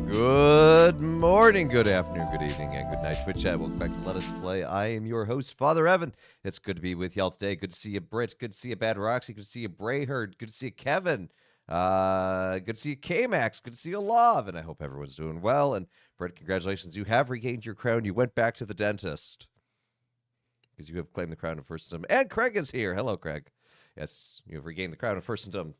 Good morning, good afternoon, good evening, and good night, Twitch chat. Welcome back to Let Us Play. I am your host, Father Evan. It's good to be with y'all today. Good to see you, Britt. Good to see you, Bad Roxy. Good to see you, Brayherd. Good to see you, Kevin. Good to see you, K-Max. Good to see you, Love. And I hope everyone's doing well. And Britt, congratulations. You have regained your crown. You went back to the dentist because you have claimed the crown of Furstendom. And Craig is here. Hello, Craig. Yes, you have regained the crown of Furstendom.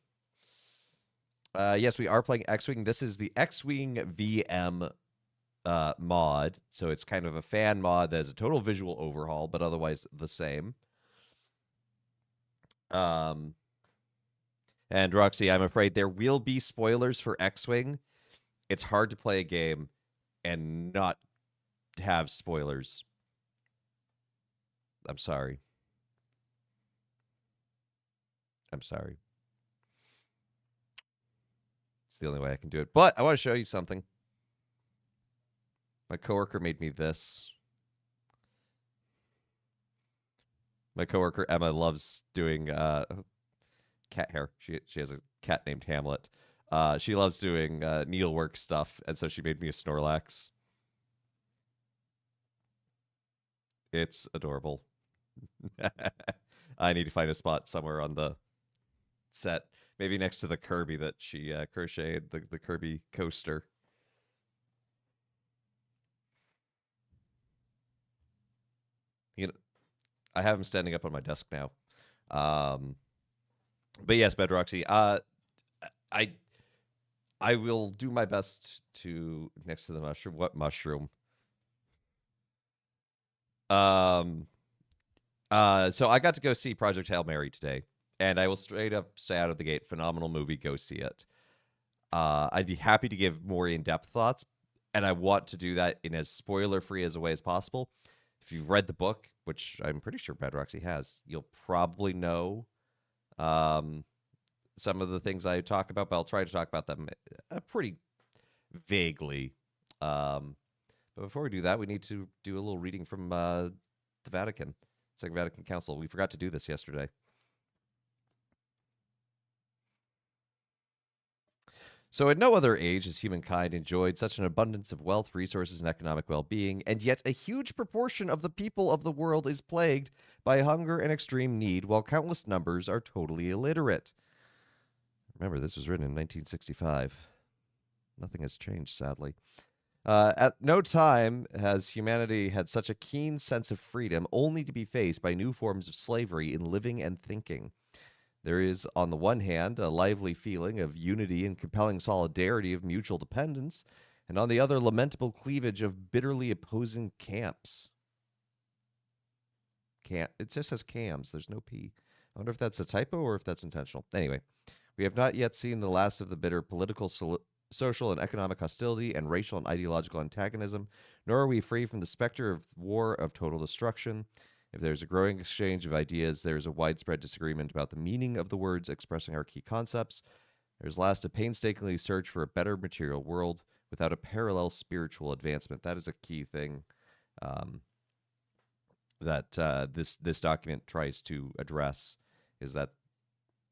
Yes, we are playing X-Wing. This is the X-Wing VM mod. So it's kind of a fan mod that is a total visual overhaul, but otherwise the same. And Roxy, I'm afraid there will be spoilers for X-Wing. It's hard to play a game and not have spoilers. I'm sorry. I'm sorry. It's the only way I can do it. But I want to show you something. My coworker made me this. My coworker Emma loves doing cat hair. She has a cat named Hamlet. She loves doing needlework stuff, and so she made me a Snorlax. It's adorable. I need to find a spot somewhere on the set, maybe next to the Kirby that she crocheted, the Kirby coaster. You know, I have him standing up on my desk now. But yes, Bedroxy. I I will do my best to next to the mushroom. What mushroom? Um. So I got to go see Project Hail Mary today, and I will straight up say out of the gate, phenomenal movie. Go see it. I'd be happy to give more in-depth thoughts, and I want to do that in as spoiler-free as a way as possible. If you've read the book, which I'm pretty sure Bedroxy has, you'll probably know um, some of the things I talk about, but I'll try to talk about them pretty vaguely. Um, but before we do that, we need to do a little reading from the Vatican, Second Vatican Council. We forgot to do this yesterday. So, at no other age has humankind enjoyed such an abundance of wealth, resources, and economic well being, and yet a huge proportion of the people of the world is plagued by hunger and extreme need, while countless numbers are totally illiterate. Remember, this was written in 1965. Nothing has changed, sadly. At no time has humanity had such a keen sense of freedom, only to be faced by new forms of slavery in living and thinking. There is, on the one hand, a lively feeling of unity and compelling solidarity of mutual dependence, and on the other, lamentable cleavage of bitterly opposing camps. It just says cams. There's no P. I wonder if that's a typo or if that's intentional. Anyway, we have not yet seen the last of the bitter political, social, and economic hostility and racial and ideological antagonism, nor are we free from the specter of war of total destruction. If there's a growing exchange of ideas, there's a widespread disagreement about the meaning of the words expressing our key concepts. There's last a painstakingly search for a better material world without a parallel spiritual advancement. That is a key thing that this document tries to address. Is that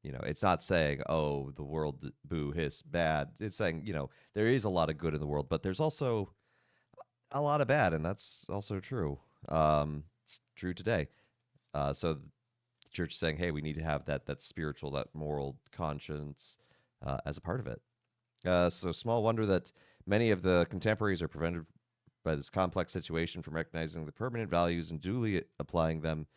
it's not saying, oh, the world, boo, hiss, bad. It's saying, there is a lot of good in the world, but there's also a lot of bad, and that's also true. It's true today. So the church is saying, hey, we need to have that spiritual, that moral conscience as a part of it. So small wonder that many of the contemporaries are prevented by this complex situation from recognizing the permanent values and duly applying them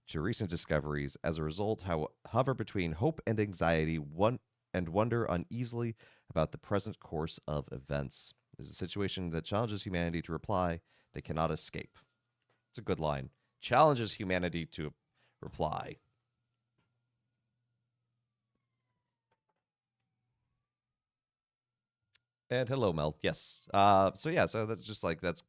to recent discoveries. As a result, hover between hope and anxiety, and wonder uneasily about the present course of events. This is a situation that challenges humanity to reply they cannot escape. It's a good line. Challenges humanity to reply. And hello, Mel. Yes. So that's just like that's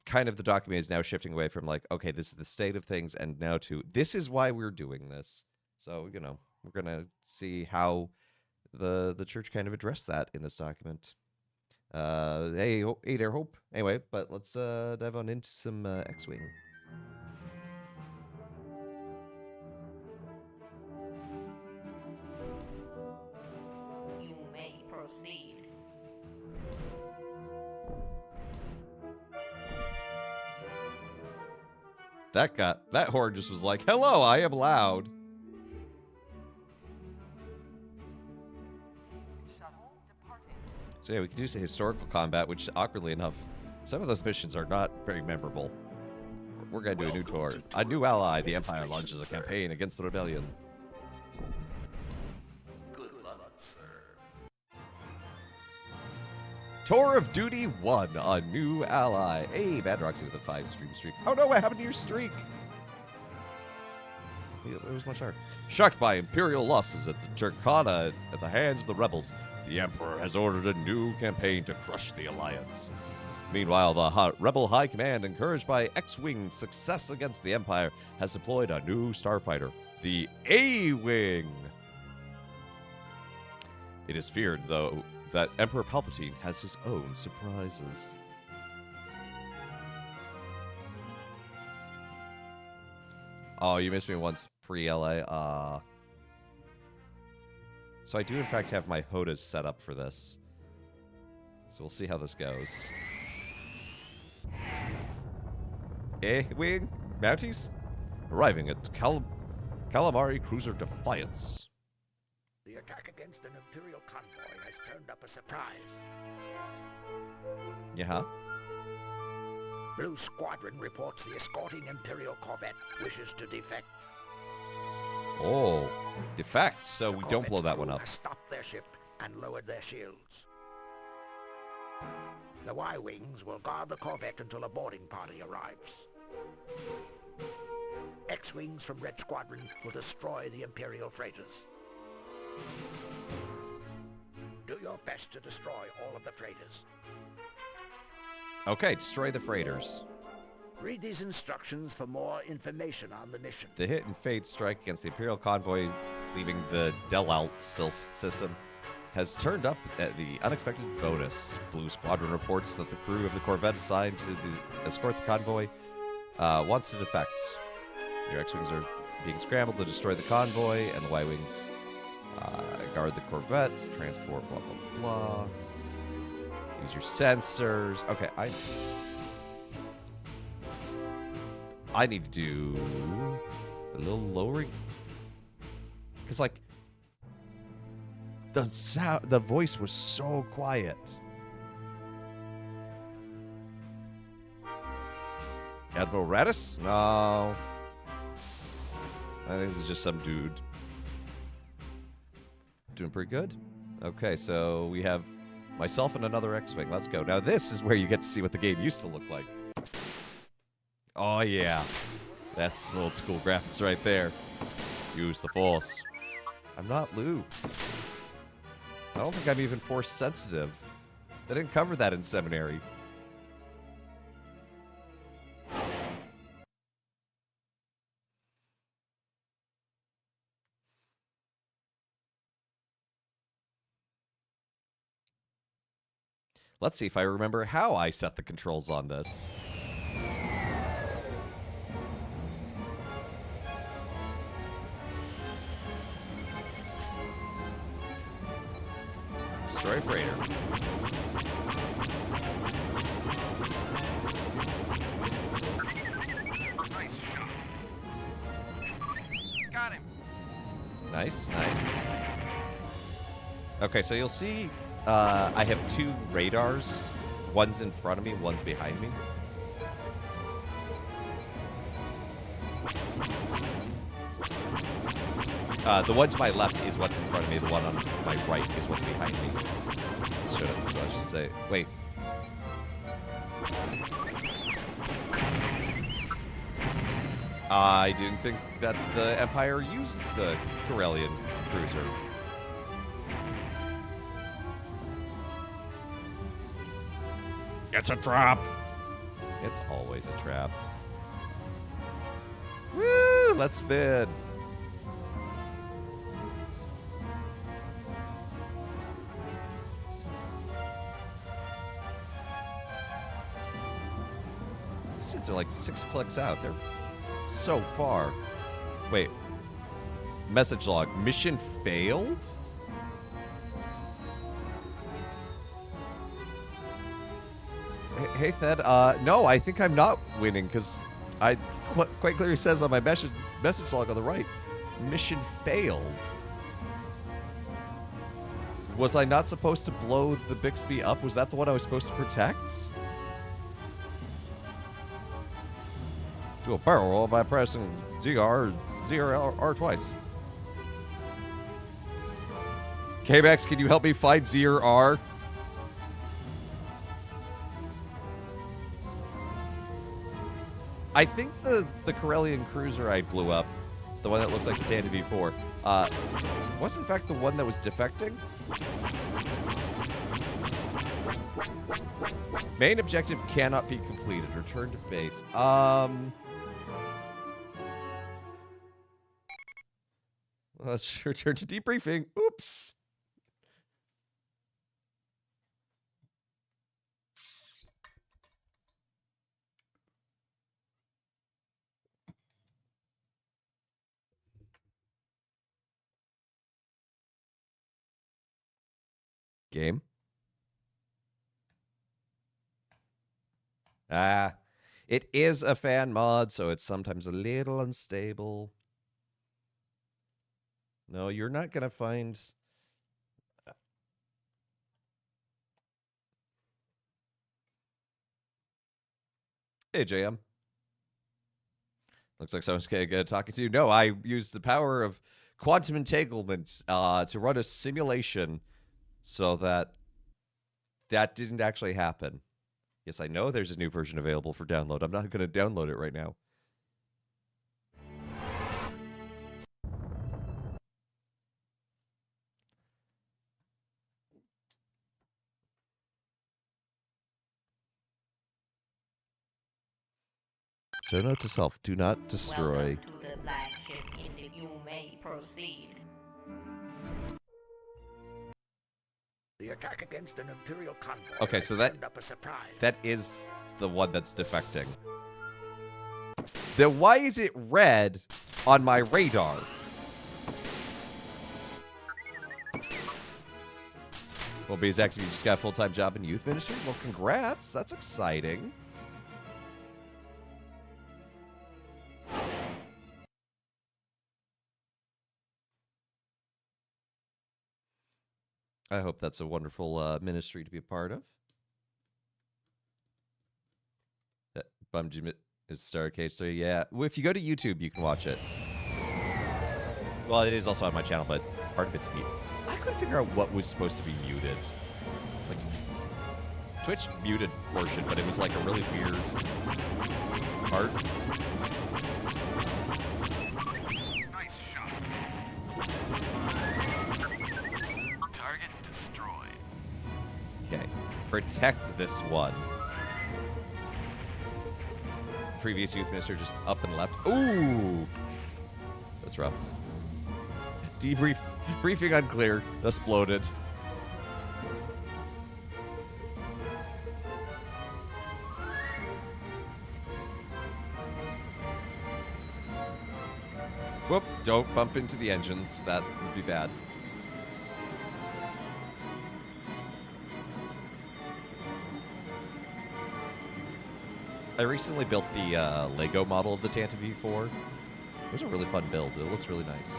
kind of the document is now shifting away from like, okay, this is the state of things, and now to this is why we're doing this. So, you know, we're gonna see how the church kind of addressed that in this document. Hey there, Hope. Anyway, but let's dive on into some X-Wing. You may proceed. That horn just was like, hello, I am loud. So yeah, we can do some historical combat, which awkwardly enough, some of those missions are not very memorable. We're gonna do a new tour. A new ally, the Empire launches a campaign against the rebellion. Good luck, sir. Tour of Duty 1, a new ally. Hey, Bad Roxy with a 5-stream streak. Oh no, what happened to your streak? It was much harder. Shocked by Imperial losses at the Turkana at the hands of the rebels, the Emperor has ordered a new campaign to crush the Alliance. Meanwhile, the Rebel High Command, encouraged by X-Wing success against the Empire, has deployed a new starfighter, the A-Wing. It is feared, though, that Emperor Palpatine has his own surprises. Oh, you missed me once pre-LA. So I do, in fact, have my HOTAs set up for this. So we'll see how this goes. A-Wing Mounties arriving at Calamari Cruiser Defiance. The attack against an Imperial convoy has turned up a surprise. Yeah. Blue Squadron reports the escorting Imperial corvette wishes to defect. Oh, defect, so we don't blow that one up. Has stopped their ship and lowered their shields. The Y-Wings will guard the corvette until a boarding party arrives. X-Wings from Red Squadron will destroy the Imperial freighters. Do your best to destroy all of the freighters. Okay, destroy the freighters. Read these instructions for more information on the mission. The hit and fade strike against the Imperial convoy, leaving the Delalt system, has turned up at the unexpected bonus. Blue Squadron reports that the crew of the corvette assigned to escort the convoy wants to defect. Your X-Wings are being scrambled to destroy the convoy, and the Y-Wings guard the corvette, transport, blah, blah, blah. Use your sensors. Okay, I need to do a little lowering. Because, like, the voice was so quiet. Admiral Radis? No. I think this is just some dude. Doing pretty good. Okay, so we have myself and another X-Wing. Let's go. Now this is where you get to see what the game used to look like. Oh, yeah. That's some old school graphics right there. Use the Force. I'm not Luke. I don't think I'm even Force sensitive. They didn't cover that in seminary. Let's see if I remember how I set the controls on this. Destroy freighter. Nice shot. Got him. Nice, nice. Okay, so you'll see I have two radars. One's in front of me, one's behind me. The one to my left is what's in front of me. The one on my right is what's behind me. So I should say. Wait. I didn't think that the Empire used the Corellian cruiser. It's a trap. It's always a trap. Woo! Let's spin. These things are like 6 clicks out. They're so far. Wait. Message log. Mission failed? Hey, Thed. No, I think I'm not winning because I quite clearly says on my message log on the right, mission failed. Was I not supposed to blow the Bixby up? Was that the one I was supposed to protect? Do a barrel roll by pressing ZR twice. K-Max, can you help me find ZR? I think the Corellian cruiser I blew up, the one that looks like the Tanda V4, was in fact the one that was defecting. Main objective cannot be completed. Return to base. Let's return to debriefing. Oops. Game. It is a fan mod, so it's sometimes a little unstable. No, you're not gonna find... Hey, JM. Looks like someone's talking to you. No, I used the power of quantum entanglement to run a simulation so that didn't actually happen. Yes, I know there's a new version available for download. I'm not going to download it right now. So note to self, do not destroy. Welcome to the flagship Indy. You may proceed. The attack against an Imperial convoy Okay, has so that- turned up a surprise. That is the one that's defecting. Then why is it red on my radar? Well, because actually you just got a full-time job in youth ministry? Well, congrats. That's exciting. I hope that's a wonderful ministry to be a part of. That bummed you is Starcade, so yeah. Well, if you go to YouTube, you can watch it. Well, it is also on my channel, but part of it's muted. I couldn't figure out what was supposed to be muted. Like, Twitch muted portion, but it was like a really weird part. Nice shot. Target destroyed. Okay. Protect this one. Previous youth minister just up and left. Ooh! That's rough. Briefing unclear. Exploded. Whoop, don't bump into the engines. That would be bad. I recently built the Lego model of the Tanta V4. It was a really fun build. It looks really nice.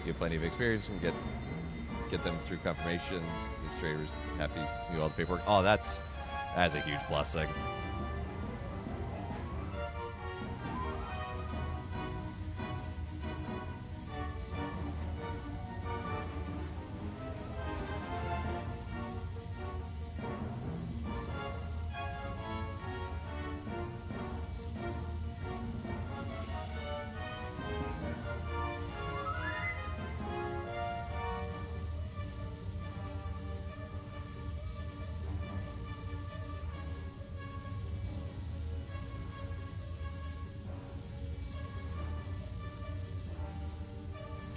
You have plenty of experience and get them through confirmation. Administrators happy to do all the paperwork. Oh, that's a huge blessing.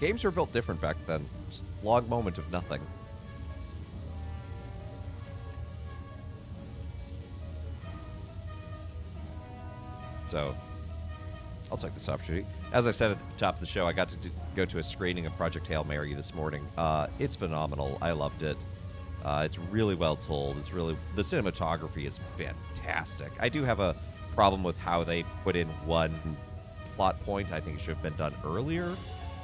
Games were built different back then. Just long moment of nothing. So, I'll take this opportunity. As I said at the top of the show, I got to go to a screening of Project Hail Mary this morning. It's phenomenal. I loved it. It's really well told. The cinematography is fantastic. I do have a problem with how they put in one plot point. I think it should have been done earlier,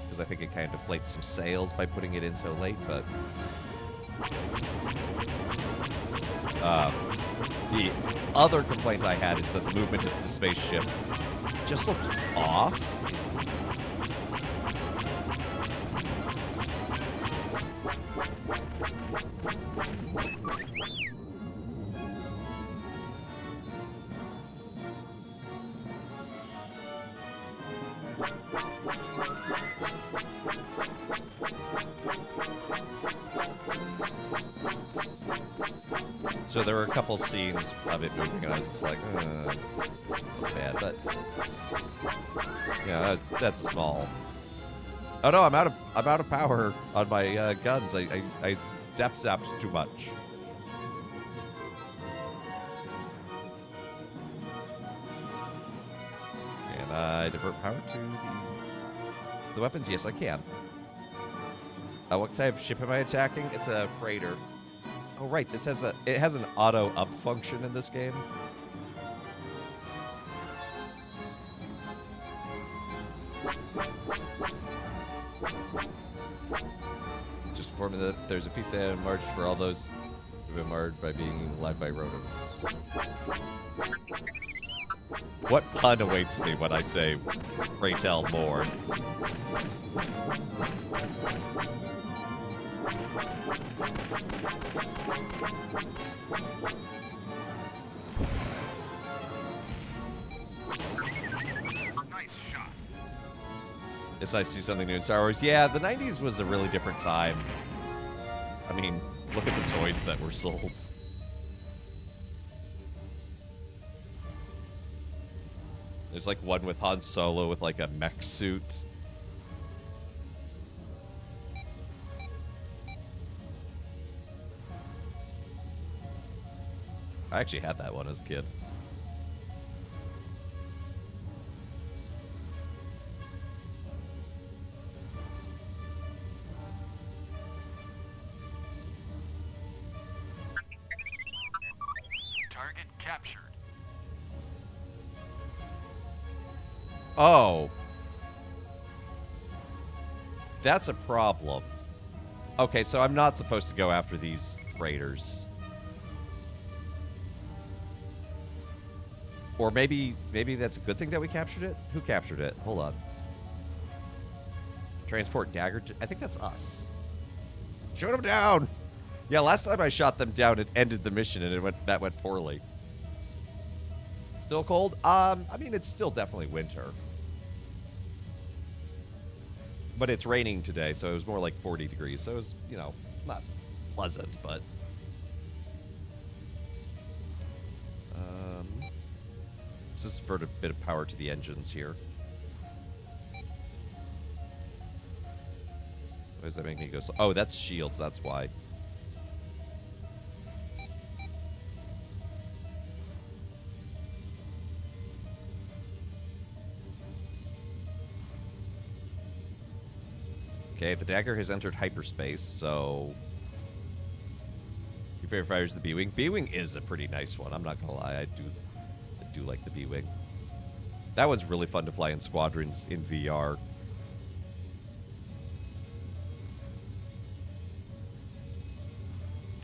because I think it kind of deflates some sales by putting it in so late, but the other complaint I had is that the movement into the spaceship just looked off. So there were a couple scenes of it moving, and I was just like, just bad. But yeah, that's a small. Oh no, I'm out of power on my guns. I zapped too much. Can I divert power to the weapons? Yes, I can. What type of ship am I attacking? It's a freighter. Oh right, it has an auto up function in this game. Just informing that there's a feast day in March for all those who've been marred by being alive by rodents. What pun awaits me when I say, pray tell more? Nice shot. It's nice to see something new in Star Wars. Yeah, the 90s was a really different time. I mean, look at the toys that were sold. There's like one with Han Solo with like a mech suit. I actually had that one as a kid. Target captured. Oh. That's a problem. Okay, so I'm not supposed to go after these raiders. Or maybe that's a good thing that we captured it? Who captured it? Hold on. Transport dagger. I think that's us. Shoot them down! Yeah, last time I shot them down, it ended the mission, and that went poorly. Still cold? I mean, it's still definitely winter. But it's raining today, so it was more like 40 degrees. So it was, not pleasant, but... Let's just divert a bit of power to the engines here. Why does that make me go slow? Oh, that's shields, that's why. Okay, the dagger has entered hyperspace, so... Your favorite fighter is the B-Wing? B-Wing is a pretty nice one, I'm not gonna lie. I do like the B-Wing. That one's really fun to fly in squadrons in VR.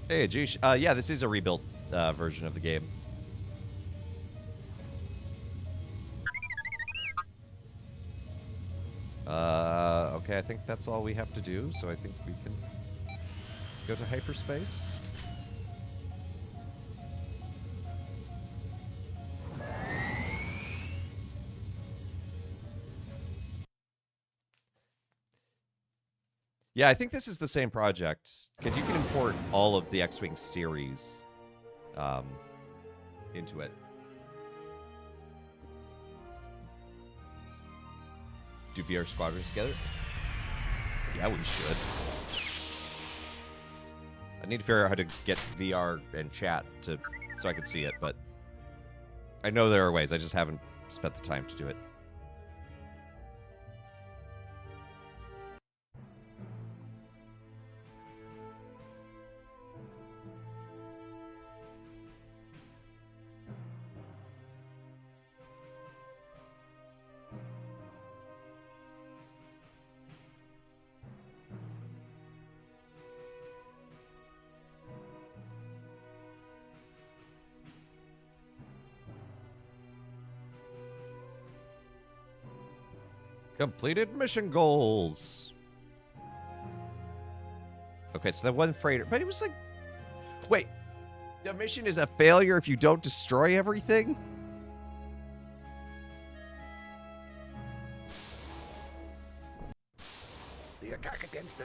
Hey, Jeesh. Yeah, this is a rebuilt version of the game. Okay, I think that's all we have to do, so I think we can go to hyperspace. Yeah, I think this is the same project, because you can import all of the X-Wing series into it. Do VR squadrons together? Yeah, we should. I need to figure out how to get VR and chat to so I can see it, but I know there are ways. I just haven't spent the time to do it. Completed mission goals. Okay, so that one freighter, but it was like, wait, the mission is a failure if you don't destroy everything? The attack against the...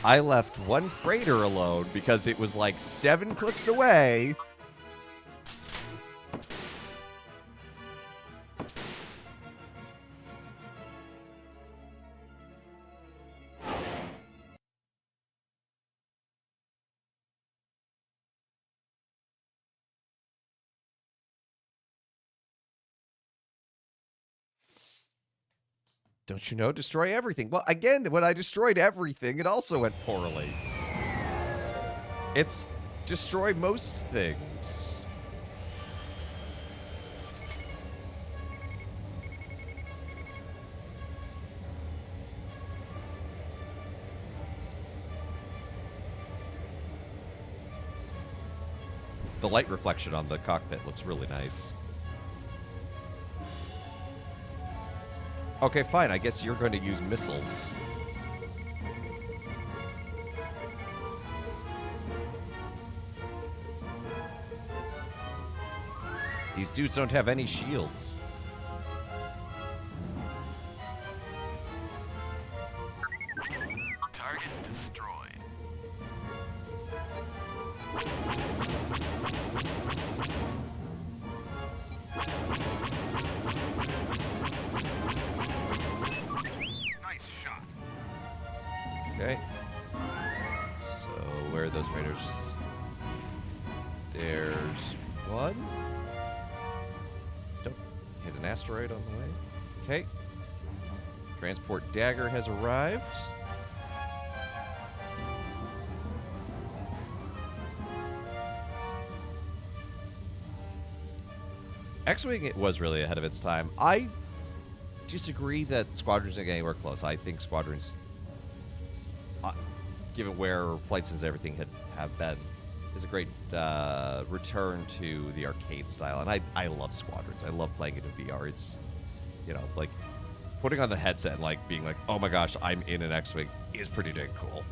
I left one freighter alone because it was like 7 clicks away. Don't you know? Destroy everything. Well, again, when I destroyed everything, it also went poorly. It's destroy most things. The light reflection on the cockpit looks really nice. Okay, fine. I guess you're going to use missiles. These dudes don't have any shields. Target destroyed. Nice shot. Okay. So, where are those raiders? There's one. Don't hit an asteroid on the way. Okay. Transport dagger has arrived. X-Wing it was really ahead of its time. I disagree that Squadrons ain't getting anywhere close. I think Squadrons, given where Flight Sims and everything have been, is a great return to the arcade style. And I love Squadrons. I love playing it in VR. It's, you know, like putting on the headset and like being like, oh my gosh, I'm in an X-Wing is pretty dang cool.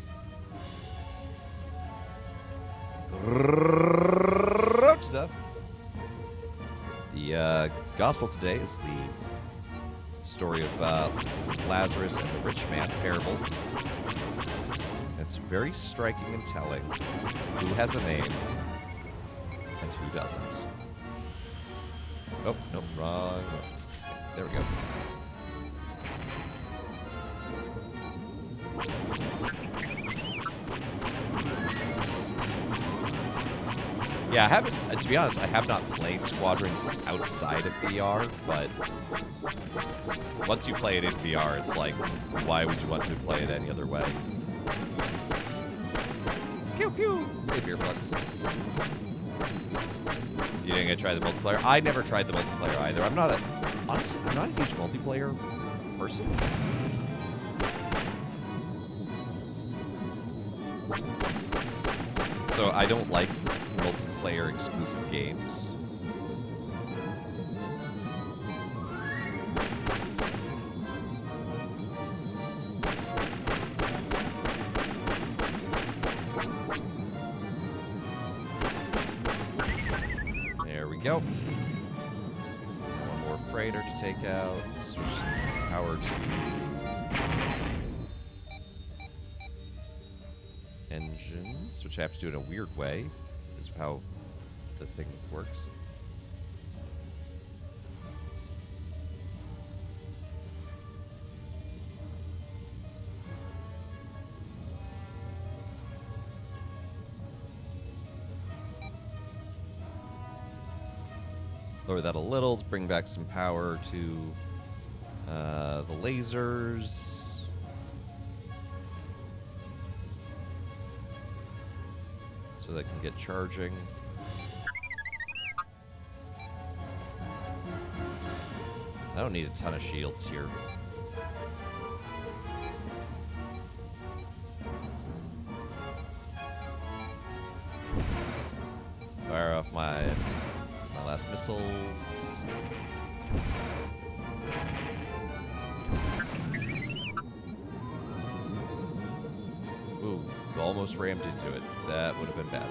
The gospel today is the story of Lazarus and the rich man parable. It's very striking and telling who has a name and who doesn't. Oh, nope, wrong one. There we go. Yeah, I haven't, to be honest, I have not played Squadrons outside of VR, but once you play it in VR, it's like, why would you want to play it any other way? Pew pew! Hey, Beer Flux. You didn't get to try the multiplayer? I never tried the multiplayer either. Honestly, I'm not a huge multiplayer person. So I don't like multiplayer exclusive games. There we go. One more freighter to take out. Switch power to engines, which I have to do in a weird way, is how the thing works. lower that a little to bring back some power to the lasers. So they can get charging. I don't need a ton of shields here. Fire off my last missiles. Ooh, almost rammed into it. That would have been bad.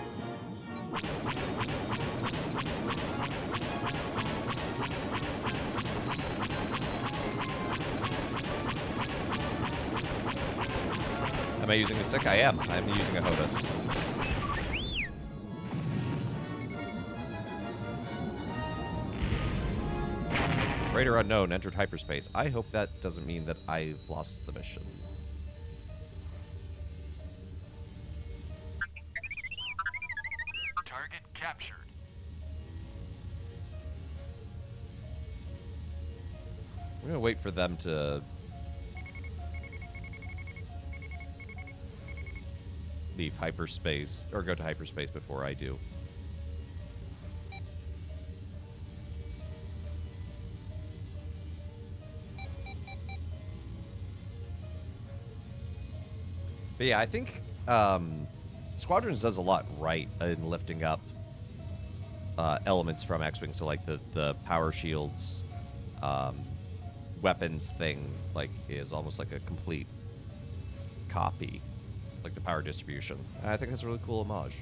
Am I using a stick? I am. I'm using a HOTAS. Raider unknown entered hyperspace. I hope that doesn't mean that I've lost the mission. Target captured. I'm gonna wait for them to leave hyperspace, or go to hyperspace before I do. But yeah, I think Squadrons does a lot right in lifting up elements from X-Wing. So like the power shields, weapons thing, like is almost like a complete copy, like the power distribution. And I think that's a really cool homage.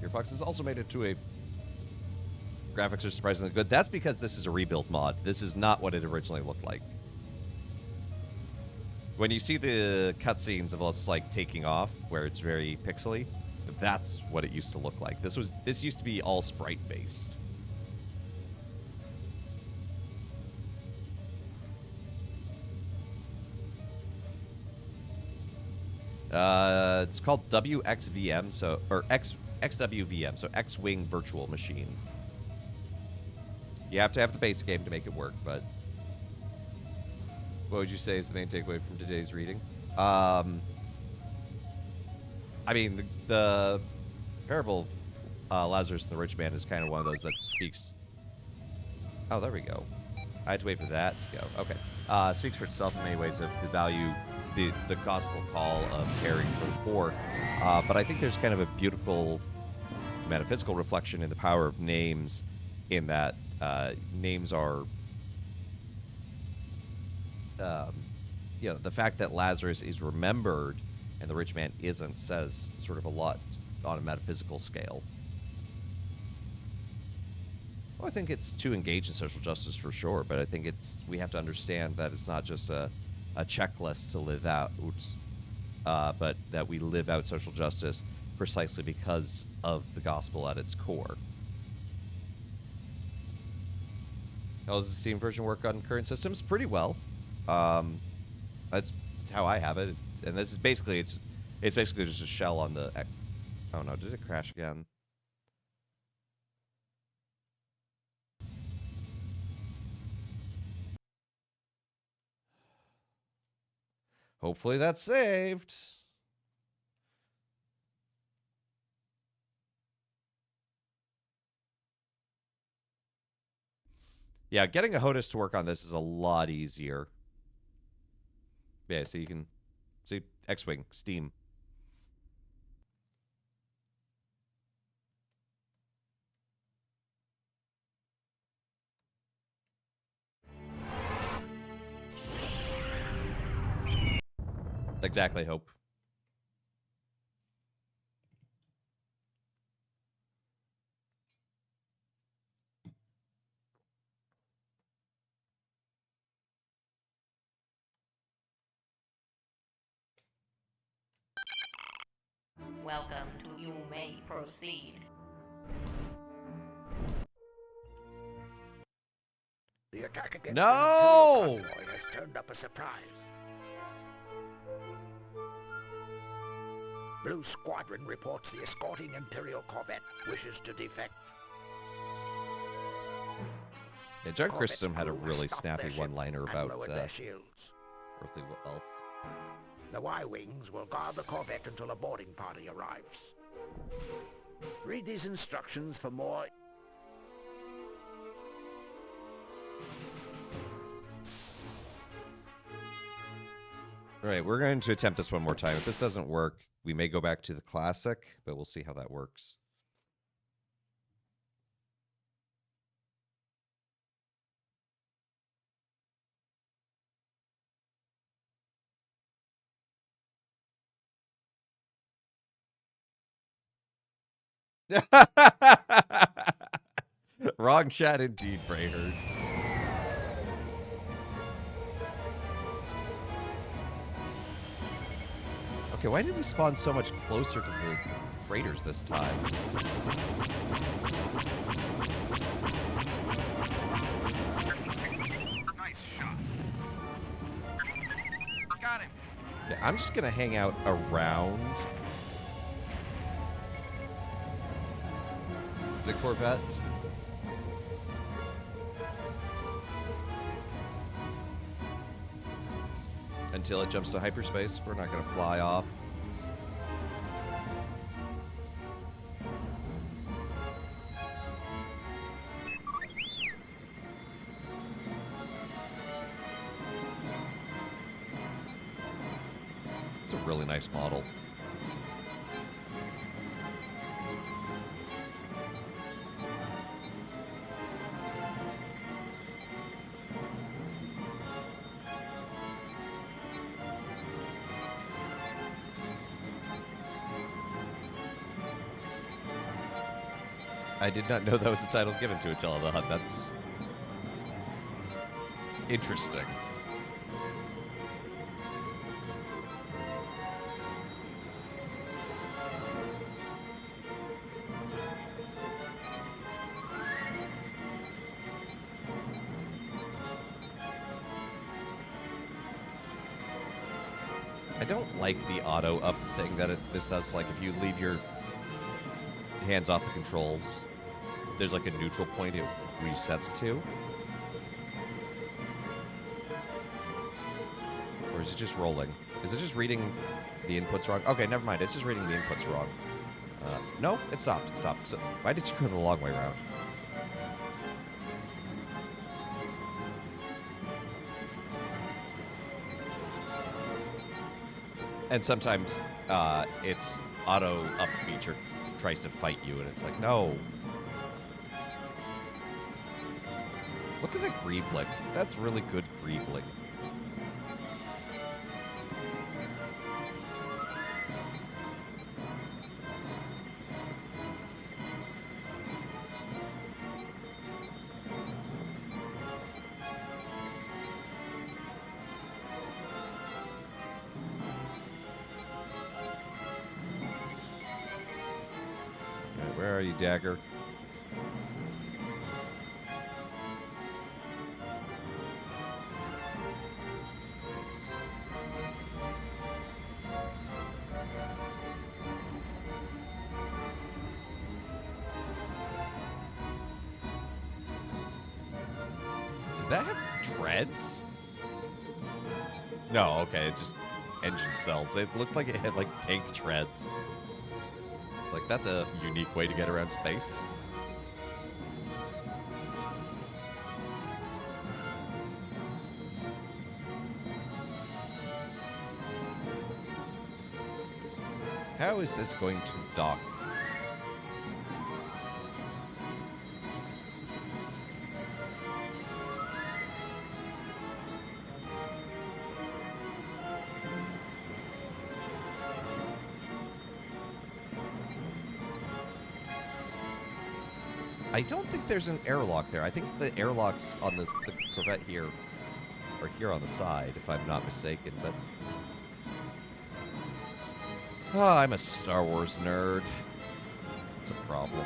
Gearbox has also made it to a graphics are surprisingly good. That's because this is a rebuild mod. This is not what it originally looked like. When you see the cutscenes of us like taking off, where it's very pixely, that's what it used to look like. This used to be all sprite based. It's called WXVM, so or XWVM, so X-Wing Virtual Machine. You have to have the base game to make it work, but what would you say is the main takeaway from today's reading? I mean, the parable of Lazarus and the Rich Man is kind of one of those that speaks. Oh, there we go. I had to wait for that to go. Okay. Speaks for itself in many ways of the value, the gospel call of caring for the poor. But I think there's kind of a beautiful metaphysical reflection in the power of names, in that names are, you know, the fact that Lazarus is remembered and the rich man isn't says sort of a lot on a metaphysical scale. Well, I think it's to engage in social justice for sure, but I think we have to understand that it's not just a checklist to live out, but that we live out social justice precisely because of the gospel at its core. How does the Steam version work on current systems? Pretty well. That's how I have it, and this is basically it's basically just a shell on the. Oh no! Did it crash again? Hopefully that's saved. Yeah, getting a HOTAS to work on this is a lot easier. Yeah, so you can see X-Wing, Steam. Exactly, Hope. Welcome to You May Proceed. The attack against No! the Imperial convoy has turned up a surprise. Blue Squadron reports the escorting Imperial corvette wishes to defect. Yeah, John Corvette's Christensen had a crew really stopped snappy their ship one-liner and about lowered their shields. earthly wealth. The Y-Wings will guard the Corvette until a boarding party arrives. Read these instructions for more... All right, we're going to attempt this one more time. If this doesn't work, we may go back to the classic, but we'll see how that works. Wrong chat indeed, Brayherd. Okay, why did we spawn so much closer to the freighters this time? Nice shot. Got him. Yeah, I'm just gonna hang out around the Corvette. Until it jumps to hyperspace. We're not gonna fly off. It's a really nice model. I did not know that was the title given to Attila the Hun. That's interesting. I don't like the auto up thing that this does. Like, if you leave your hands off the controls, there's like a neutral point it resets to. Or is it just rolling? Is it just reading the inputs wrong? Okay, never mind. It's just reading the inputs wrong. No, it stopped. It stopped. So why did you go the long way around? And sometimes its auto up feature tries to fight you, and it's like, no. Look at the greebling. That's really good greebling. Alright, where are you, Dagger? Did that have treads? No, okay, it's just engine cells. It looked like it had like tank treads. It's like, that's a unique way to get around space. How is this going to dock? I don't think there's an airlock there. I think the airlocks on the Corvette here are here on the side, if I'm not mistaken, but... Oh, I'm a Star Wars nerd. It's a problem.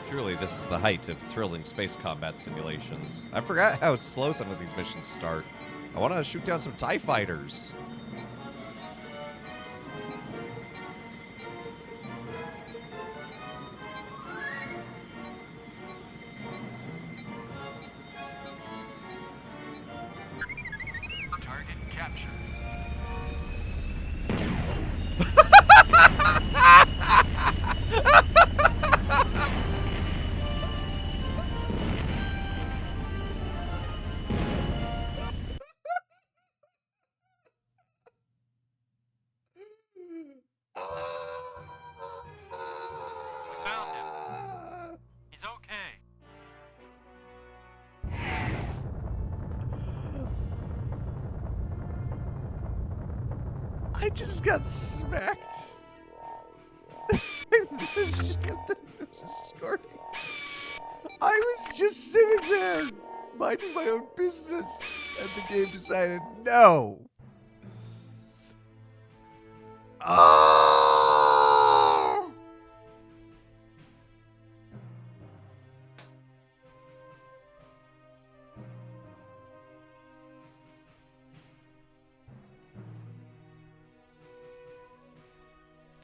Truly, this is the height of thrilling space combat simulations. I forgot how slow some of these missions start. I want to shoot down some TIE fighters. Target captured. Found him. He's okay. I just got smacked. The ship that I was escorting. I was just sitting there, minding my own business, and the game decided no. Oh!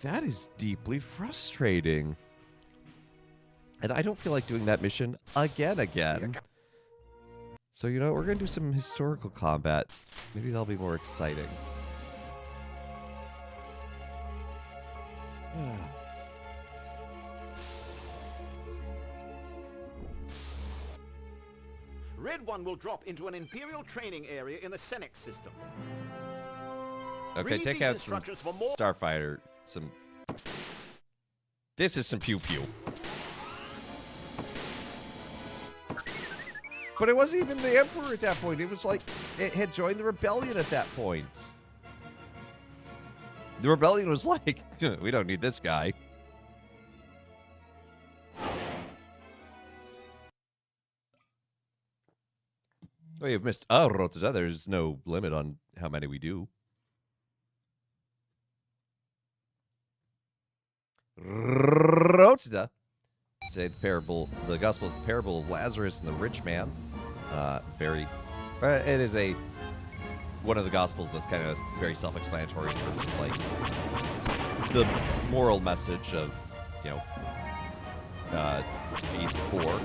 That is deeply frustrating. And I don't feel like doing that mission again. So, you know, we're going to do some historical combat. Maybe that'll be more exciting. Red One will drop into an Imperial training area in the Senex system. Okay, Read take these out some instructions for more. Starfighter. This is some pew-pew. But it wasn't even the Emperor at that point. It was like, it had joined the rebellion at that point. The rebellion was like, we don't need this guy. Oh, you've missed Rotunda. There's no limit on how many we do. Rotunda. Say the gospel is the parable of Lazarus and the rich man. It is one of the gospels that's kind of very self-explanatory in terms of like the moral message of, you know, feed the poor.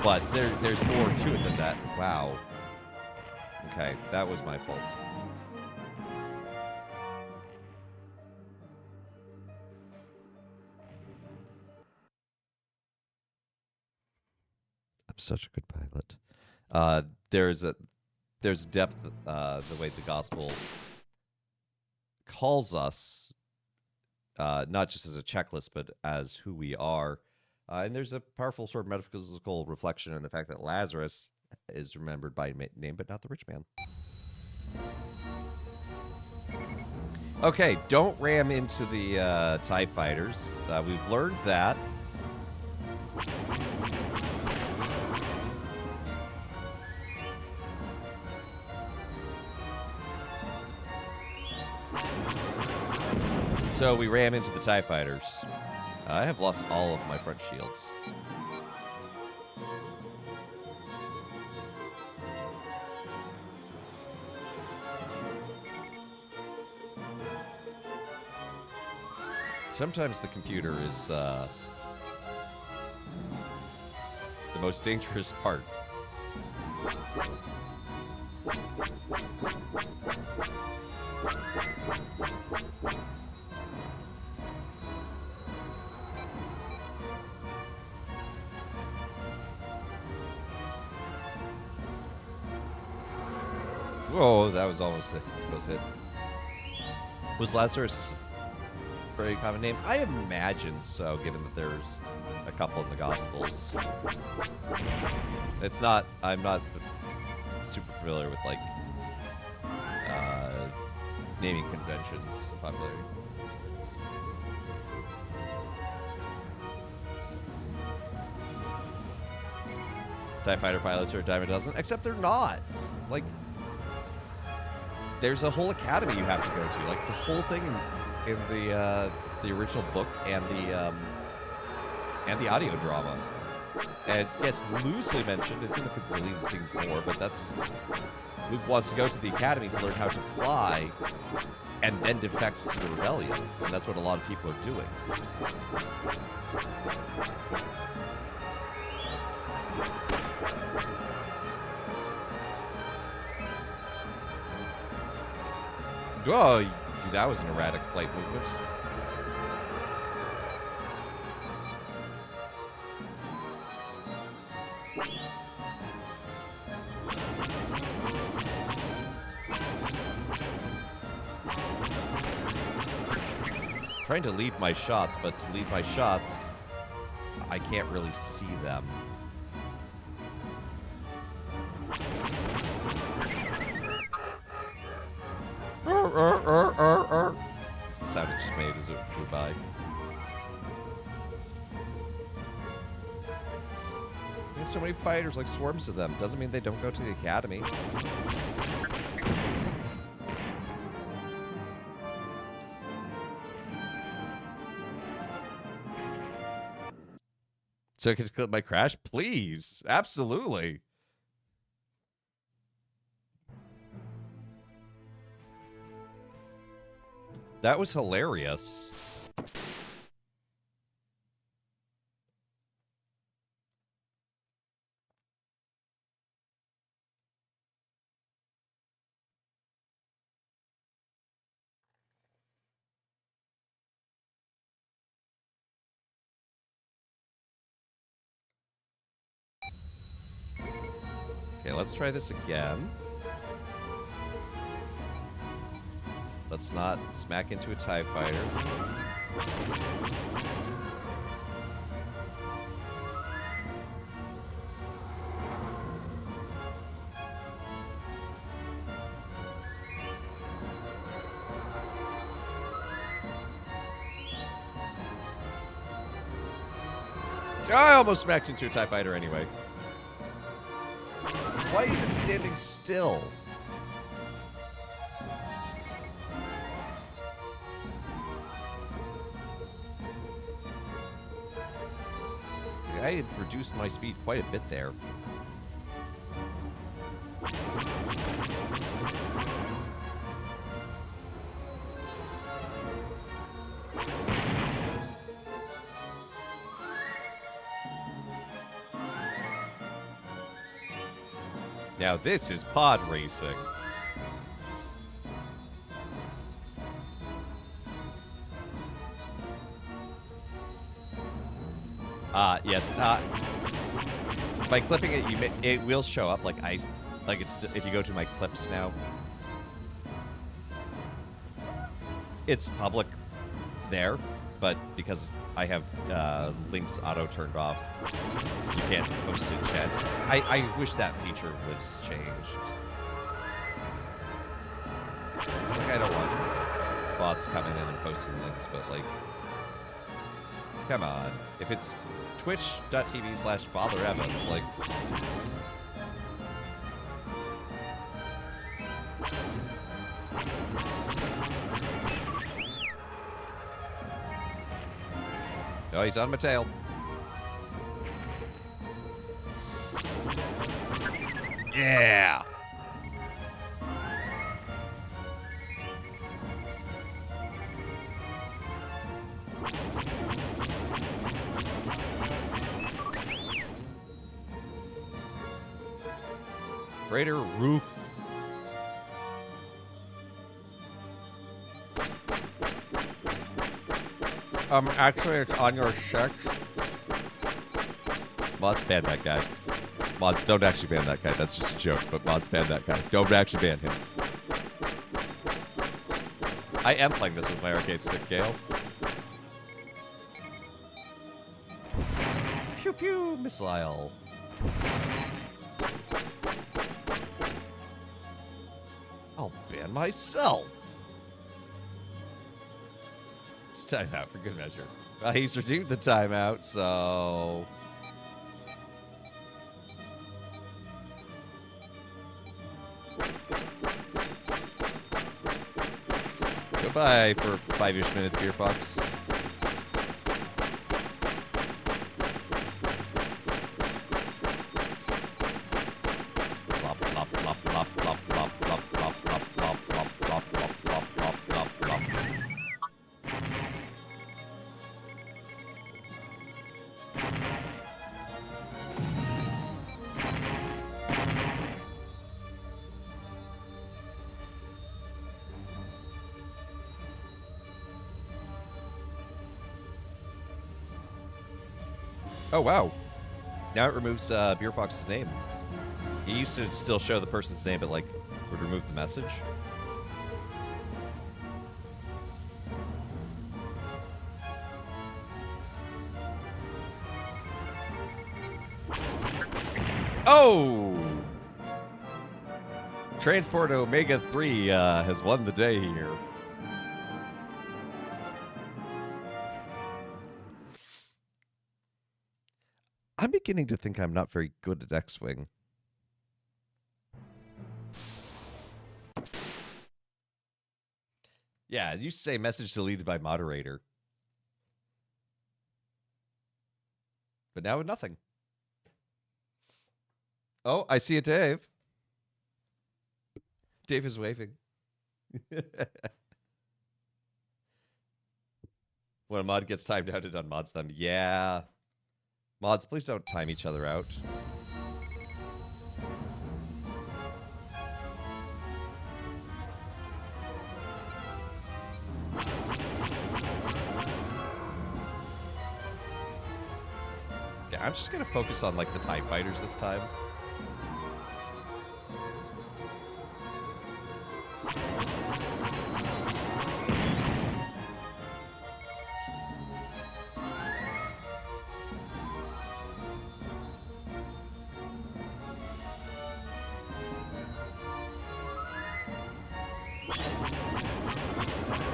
But there's more to it than that. Wow. Okay, that was my fault. I'm such a good pilot. There's depth the way the gospel calls us, not just as a checklist, but as who we are. And there's a powerful sort of metaphysical reflection in the fact that Lazarus is remembered by name, but not the rich man. Okay, don't ram into the TIE fighters. We've learned that. So we ram into the TIE fighters. I have lost all of my front shields. Sometimes the computer is the most dangerous part. Whoa, that was almost it. Was it? Was Lazarus a very common name? I imagine so, given that there's a couple in the Gospels. It's not. I'm not super familiar with like naming conventions and popularity. TIE fighter pilots are a dime a dozen, except they're not. Like, there's a whole academy you have to go to. Like, it's a whole thing in the original book and and the audio drama. And gets loosely mentioned. It's in the deleted scenes more, but that's... Luke wants to go to the academy to learn how to fly and then defect to the rebellion. And that's what a lot of people are doing. Oh, dude, that was an erratic flight movement. Trying to lead my shots, but to lead my shots, I can't really see them. It's the sound it just made as it flew by. We have so many fighters, like swarms of them. Doesn't mean they don't go to the academy. So I can clip my crash? Please. Absolutely. That was hilarious. Okay, let's try this again. Let's not smack into a TIE fighter. I almost smacked into a TIE fighter anyway. Why is it standing still? I had reduced my speed quite a bit there. Now this is pod racing. Yes. By clipping it, it will show up like ice. Like it's if you go to my clips now, it's public there. But because I have links auto turned off, you can't post in chats. I wish that feature was changed. It's like I don't want bots coming in and posting links, but like, come on. If it's twitch.tv/FatherEvan, like... Oh, he's on my tail. Yeah! Freighter roof. Actually, it's on your shirt. Mods ban that guy. Mods, don't actually ban that guy. That's just a joke, but mods ban that guy. Don't actually ban him. I am playing this with my arcade stick, Gale. Pew pew, missile. I'll ban myself. It's timeout for good measure. Well, he's redeemed the timeout, so... Goodbye for 5-ish minutes, Beer Fox. Oh, wow. Now it removes Beer Fox's name. He used to still show the person's name, but, like, would remove the message. Oh! Transport Omega 3 has won the day here. I'm beginning to think I'm not very good at X-Wing. Yeah, you say message deleted by moderator. But now nothing. Oh, I see a Dave. Dave is waving. When a mod gets timed out, it unmods them. Yeah. Mods, please don't time each other out. Yeah, I'm just gonna focus on, like, the TIE fighters this time.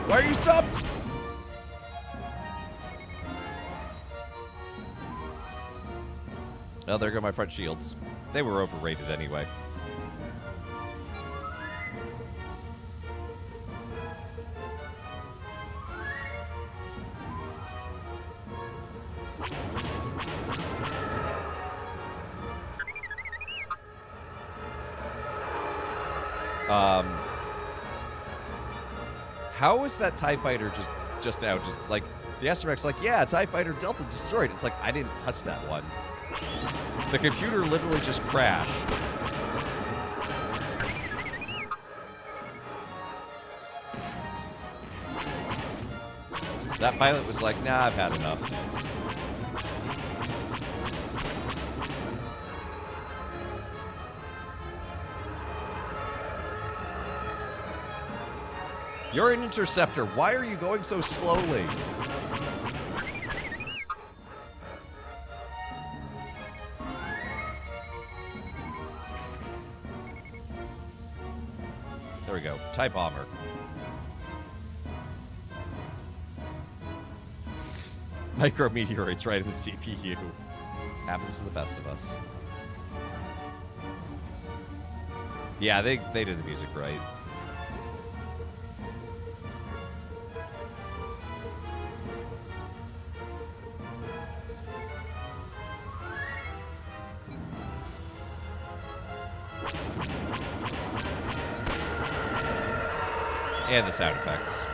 Why are you stopped? Oh, there go my front shields. They were overrated anyway. How is that TIE fighter just now like the SRX like, yeah, TIE fighter Delta destroyed. It's like I didn't touch that one. The computer literally just crashed. That pilot was like, nah, I've had enough. You're an interceptor. Why are you going so slowly? There we go. TIE bomber. Micrometeoroids right in the CPU. Happens to the best of us. Yeah, they did the music right. And the sound effects.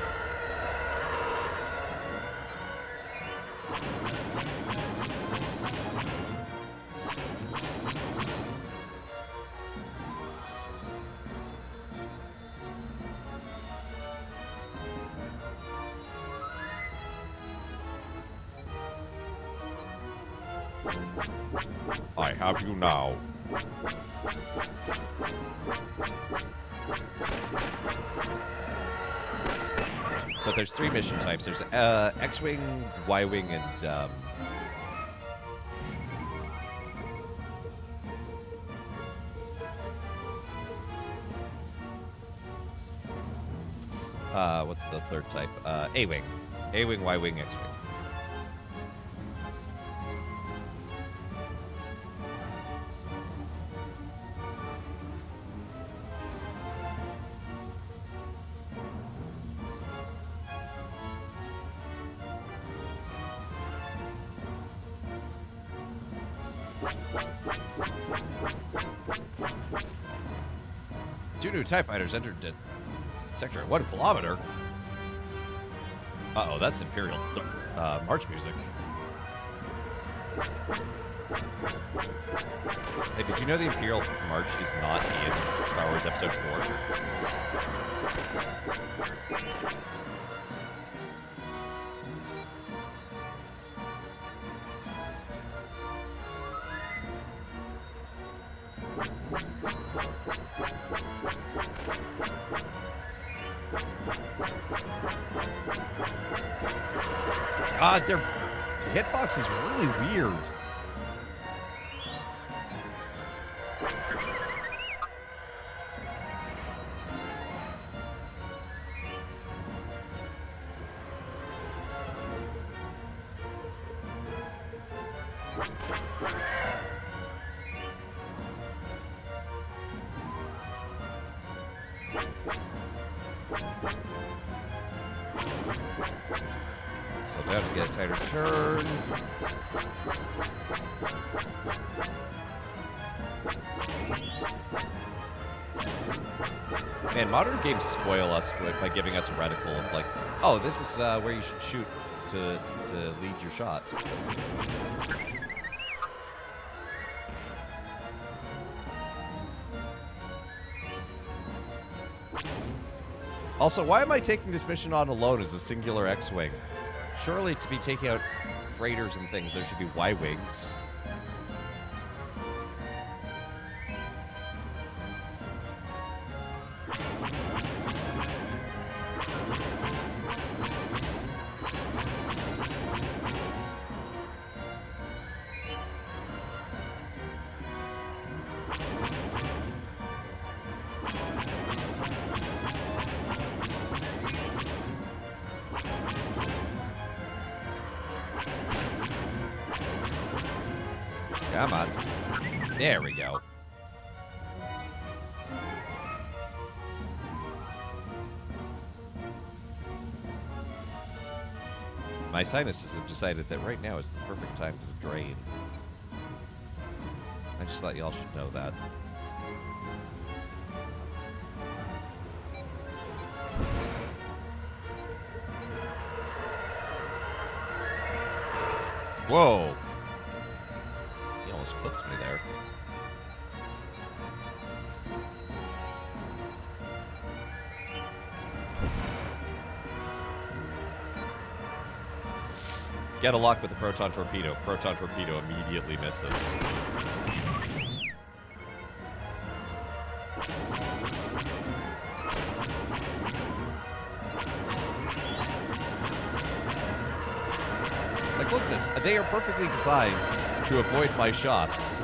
I have you now. But there's 3 mission types. There's X-Wing, Y-Wing, and what's the third type? A-Wing. A-Wing, Y-Wing, X-Wing. Two new TIE fighters entered sector at 1 kilometer. Uh-oh, that's Imperial march music. Hey, did you know the Imperial March is not in Star Wars Episode 4? God, their hitbox is really weird. So down to get a tighter turn. Man, modern games spoil us by giving us a reticle of like, oh, this is where you should shoot to lead your shot. Also, why am I taking this mission on alone as a singular X-Wing? Surely to be taking out freighters and things, there should be Y-Wings. Come on. There we go. My sinuses have decided that right now is the perfect time to drain. I just thought y'all should know that. Whoa! He almost clipped me there. Get a lock with the proton torpedo. Proton torpedo immediately misses. Like, look at this. They are perfectly designed to avoid my shots.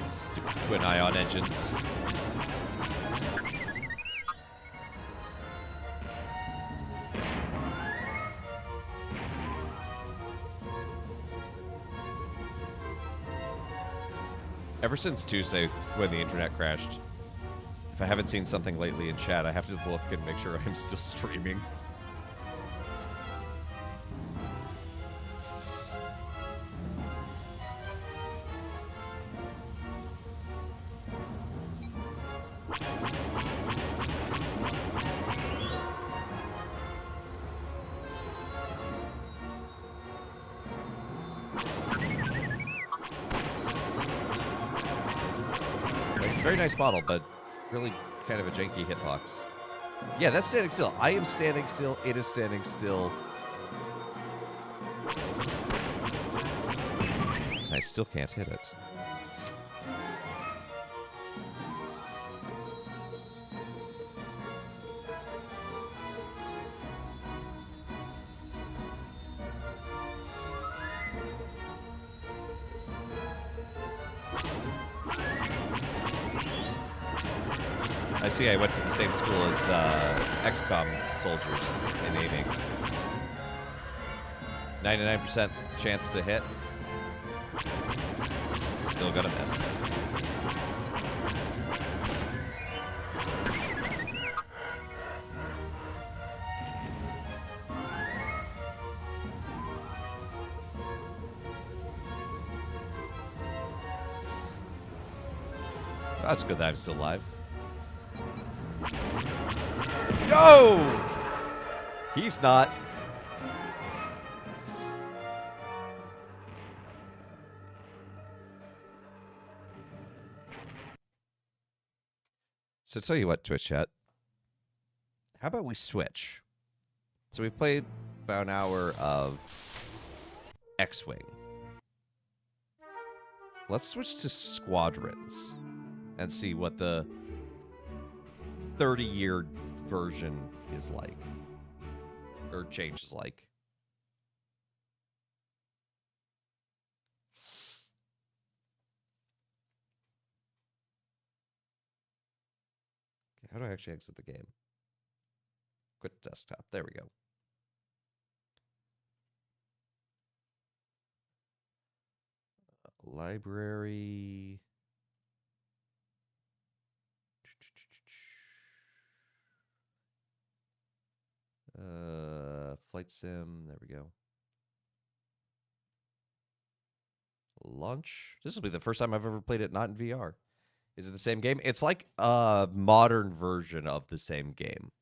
Stupid twin ion engines. Ever since Tuesday, when the internet crashed, if I haven't seen something lately in chat, I have to look and make sure I'm still streaming. It's a very nice model, but really kind of a janky hitbox. Yeah, that's standing still. I am standing still. It is standing still. I still can't hit it. I see I went to the same school as XCOM soldiers in aiming. 99% chance to hit. Still gonna miss. That's good that I'm still alive. Go! He's not. So tell you what, Twitch chat. How about we switch? So we've played about an hour of X-Wing. Let's switch to Squadrons and see what the 30-year version is like. Or changes like. Okay, how do I actually exit the game? Quit desktop. There we go. Library. Flight sim. There we go. Launch. This will be the first time I've ever played it not in VR. Is it the same game? It's like a modern version of the same game.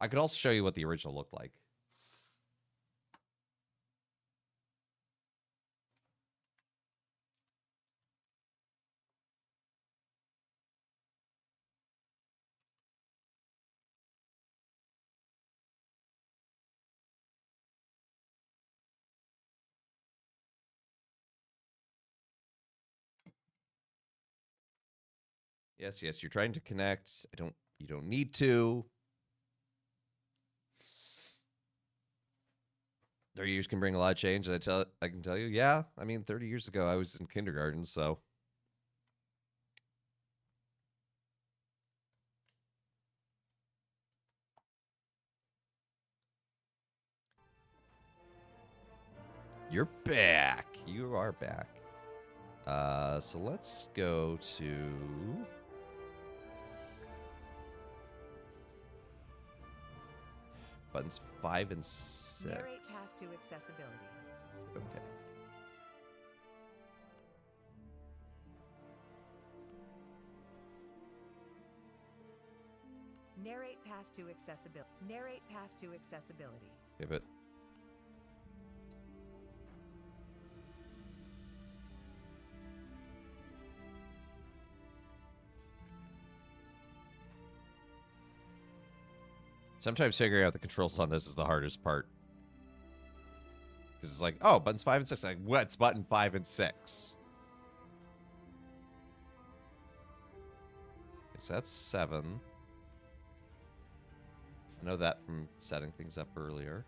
I could also show you what the original looked like. Yes, yes, you're trying to connect. You don't need to. 30 years can bring a lot of change, and I can tell you, yeah. I mean, 30 years ago I was in kindergarten, so you're back. You are back. So let's go to buttons 5 and 6. Narrate path to accessibility. Okay. Narrate path to accessibility. Narrate path to accessibility. Yeah, but sometimes figuring out the controls on this is the hardest part. Because it's like, oh, buttons 5 and 6. Like, what's button 5 and 6? Okay, so that's 7. I know that from setting things up earlier.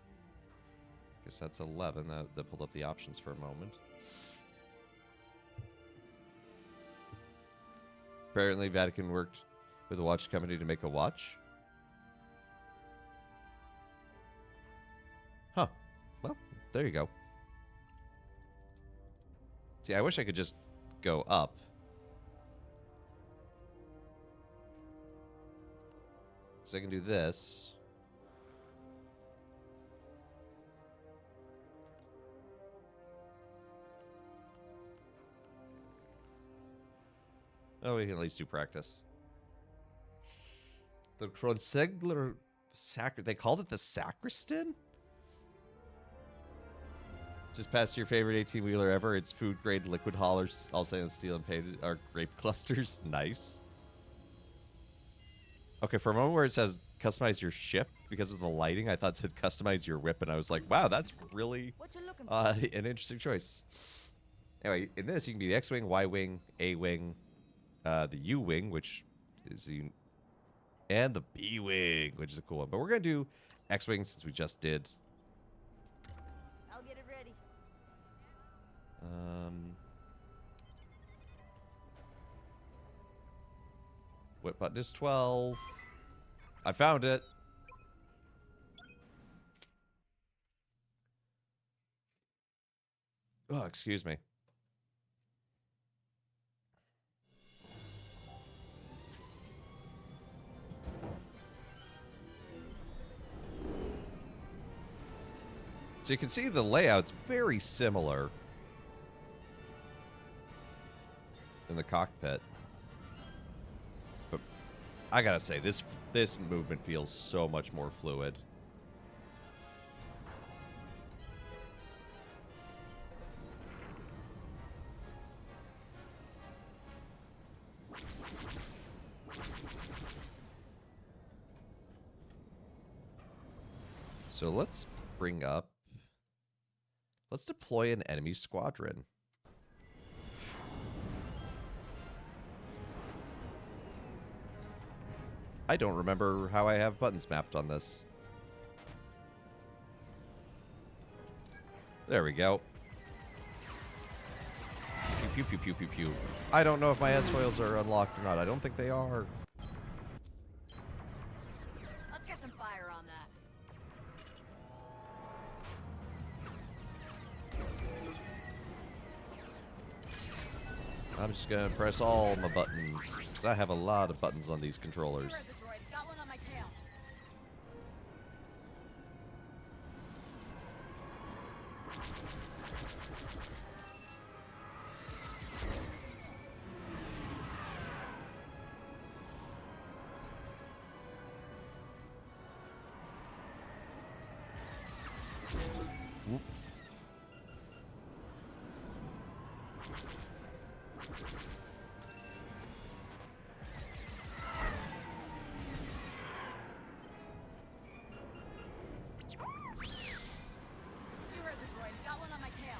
Guess that's 11. That pulled up the options for a moment. Apparently, Vatican worked with a watch company to make a watch. Huh. Well, there you go. See, I wish I could just go up. So I can do this. Oh, we can at least do practice. The Kronsegler they called it the Sacristan? Just past your favorite 18-wheeler ever. It's food-grade liquid haulers, all stainless steel and painted, are grape clusters. Nice. Okay, for a moment where it says customize your ship because of the lighting, I thought it said customize your whip, and I was like, wow, that's really What you looking an interesting choice. Anyway, in this, you can be the X-Wing, Y-Wing, A-Wing, the U-Wing, which is and the B-Wing, which is a cool one. But we're going to do X-Wing since we just did. I'll get it ready. Whip button is 12. I found it. Oh, excuse me. So you can see the layout's very similar in the cockpit. But I gotta say, this movement feels so much more fluid. So let's deploy an enemy squadron. I don't remember how I have buttons mapped on this. There we go. Pew, pew, pew, pew, pew, pew. I don't know if my S-foils are unlocked or not. I don't think they are. Let's get some fire on that. I'm just gonna press all my buttons, because I have a lot of buttons on these controllers. Here, the droid. Got one on my tail. Whoop. You heard the droid. Got one on my tail.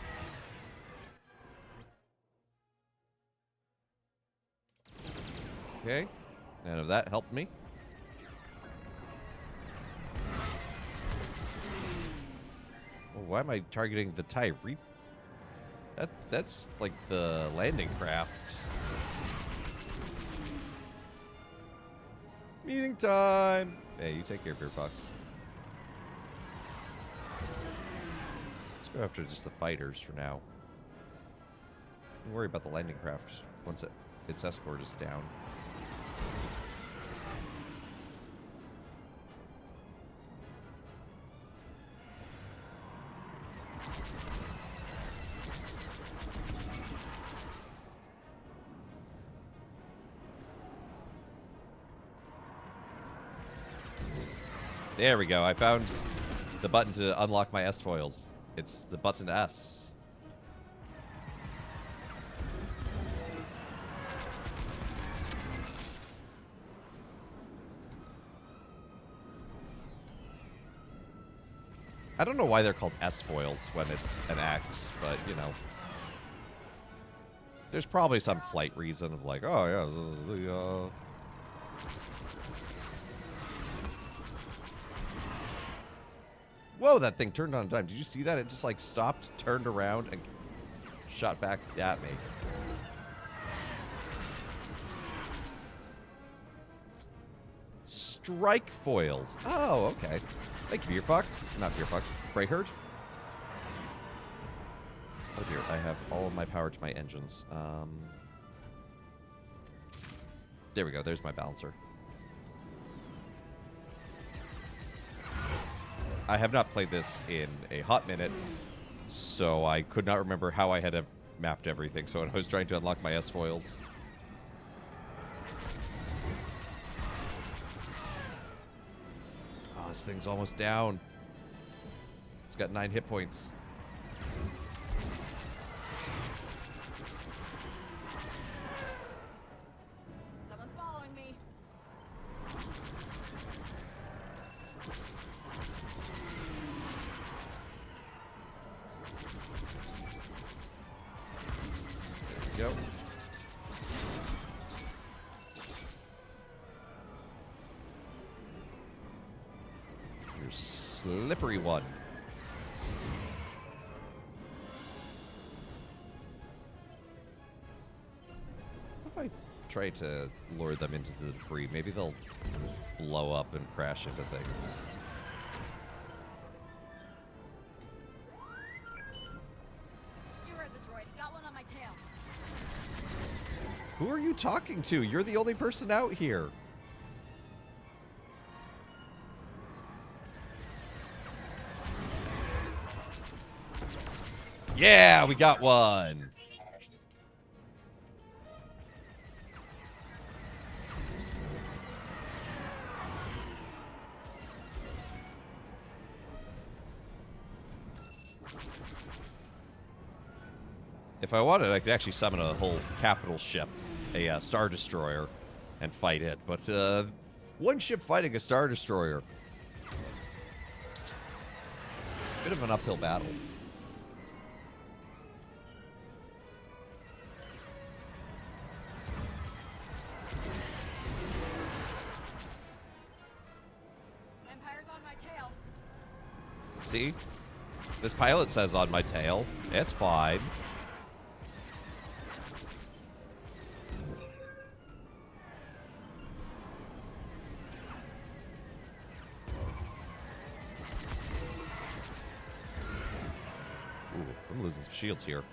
Okay, and if that helped me. Oh, why am I targeting the TIE Reap? That's like the landing craft. Meeting time! Hey, you take care, Beer Fox. Let's go after just the fighters for now. Don't worry about the landing craft once its escort is down. There we go. I found the button to unlock my S-foils. It's the button S. I don't know why they're called S-foils when it's an X, but, you know. There's probably some flight reason of like, oh, yeah, the Whoa, that thing turned on a dime. Did you see that? It just like stopped, turned around, and shot back at me. Strike foils. Oh, okay. Thank you, Beerfox. Not Beerfox. Brayherd. Oh dear, I have all of my power to my engines. There we go. There's my balancer. I have not played this in a hot minute, so I could not remember how I had mapped everything. So when I was trying to unlock my S-foils. Oh, this thing's almost down. It's got 9 hit points. Someone's following me. There we go. Your slippery one. If I try to lure them into the debris, maybe they'll blow up and crash into things. You heard the droid. Got one on my tail. Who are you talking to? You're the only person out here. Yeah, we got one. If I wanted, I could actually summon a whole capital ship, a Star Destroyer, and fight it. But one ship fighting a Star Destroyer. It's a bit of an uphill battle. Empire's on my tail. See? This pilot says on my tail. It's fine. Ooh, I'm losing some shields here.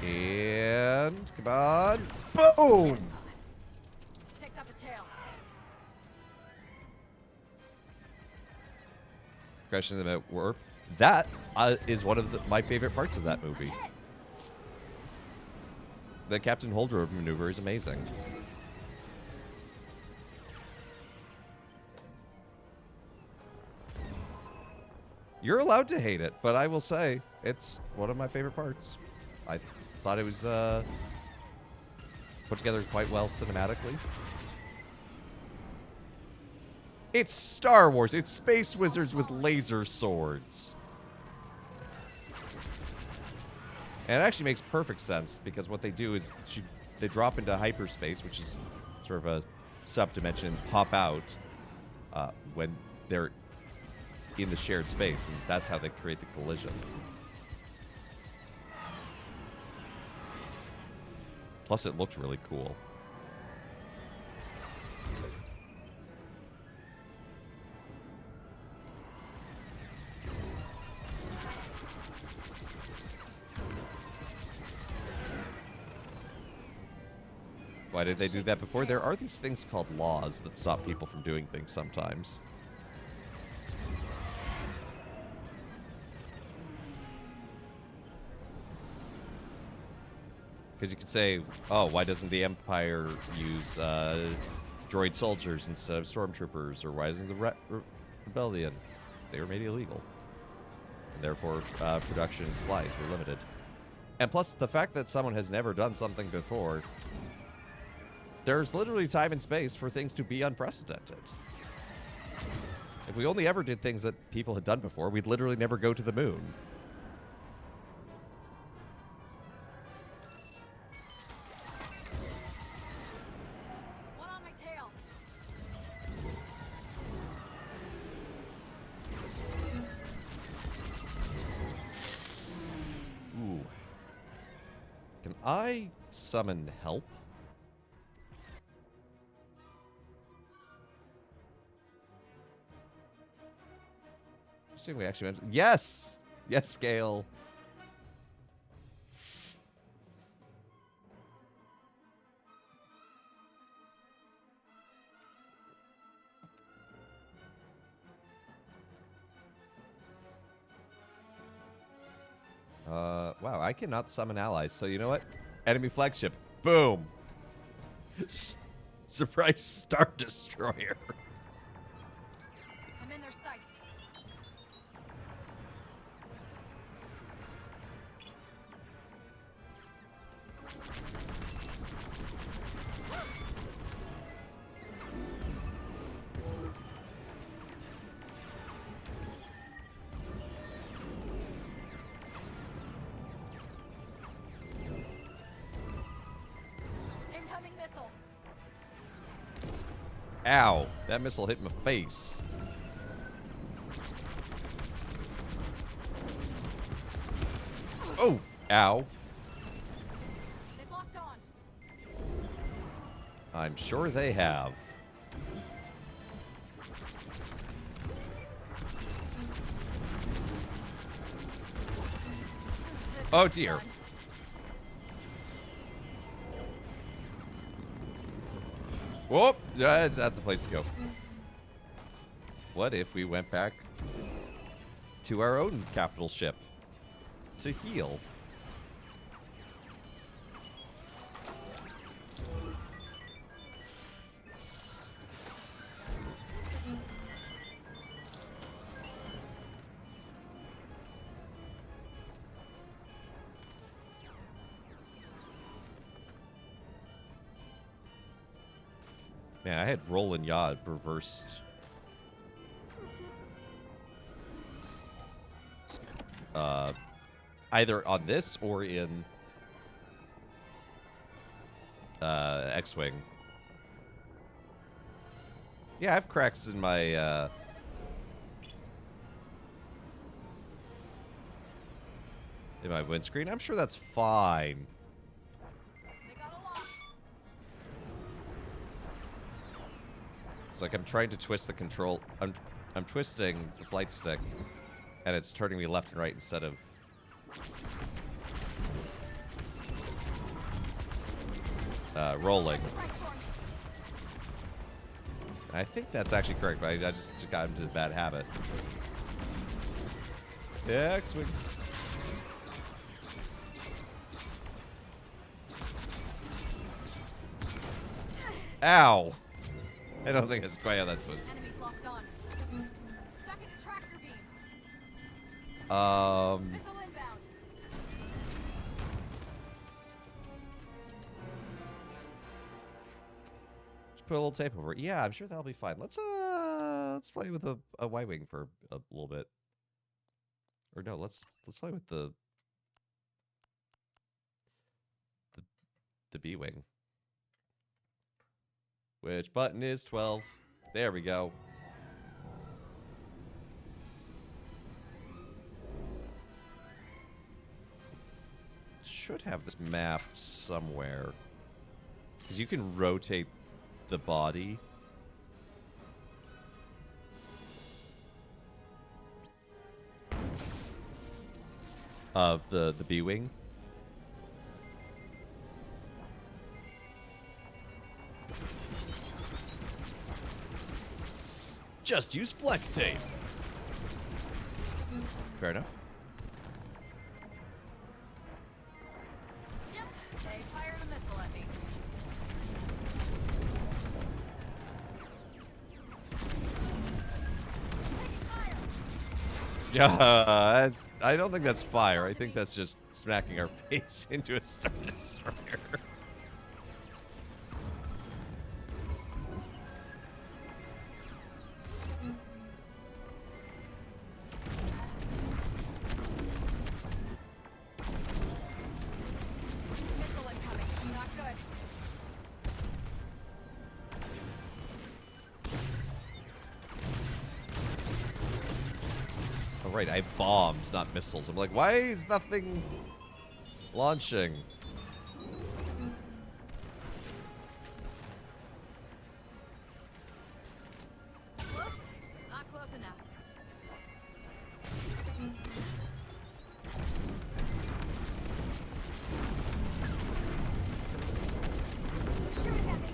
And come on. Boom! Picked up a tail. Question about warp. That is one of my favorite parts of that movie. The Captain Holdroyd maneuver is amazing. You're allowed to hate it, but I will say it's one of my favorite parts. I thought it was put together quite well cinematically. It's Star Wars. It's space wizards with laser swords. And it actually makes perfect sense because what they do is they drop into hyperspace, which is sort of a sub-dimension, pop out when they're in the shared space, and that's how they create the collision. Plus, it looks really cool. Why did they do that before? There are these things called laws that stop people from doing things sometimes. Because you could say, oh, why doesn't the Empire use droid soldiers instead of stormtroopers? Or why doesn't the Rebellion? They were made illegal. And therefore, production and supplies were limited. And plus, the fact that someone has never done something before, there's literally time and space for things to be unprecedented. If we only ever did things that people had done before, we'd literally never go to the moon. One on my tail. Ooh. Can I summon help? We actually mentioned. Yes! Yes, Gale. Wow, I cannot summon allies. So you know what? Enemy flagship. Boom. Surprise Star Destroyer. I'm in their sights. Incoming missile. Ow. That missile hit my face. Oh. Ow. They've locked on. I'm sure they have. This Oh, is dear. done. Whoop! That's not the place to go. What if we went back to our own capital ship to heal? Man, I had Roland Yod reversed. Either on this or in X-Wing. Yeah, I have cracks in my windscreen. I'm sure that's fine. It's like I'm trying to twist the control. I'm twisting the flight stick, and it's turning me left and right instead of rolling. I think that's actually correct, but I just got into a bad habit. Yeah, X-Wing. Ow! I don't think that's quite how that's supposed to. Enemies locked on. Stuck in a tractor beam. Missile inbound. Just put a little tape over it. Yeah, I'm sure that'll be fine. Let's play with a Y-wing for a little bit. Or no, let's play with the B-wing. Which button is 12? There we go. Should have this mapped somewhere. Because you can rotate the body. Of the B-wing. Just use flex tape. Fair enough. Yep, they fired a missile at me. Taking fire. Yeah, I don't think that's fire. I think that's just smacking our face into a Star Destroyer. Missile incoming. Not good. Oh, right, I have bombs, not missiles. I'm like, why is nothing launching? Whoops. Not close enough. Shooting at me.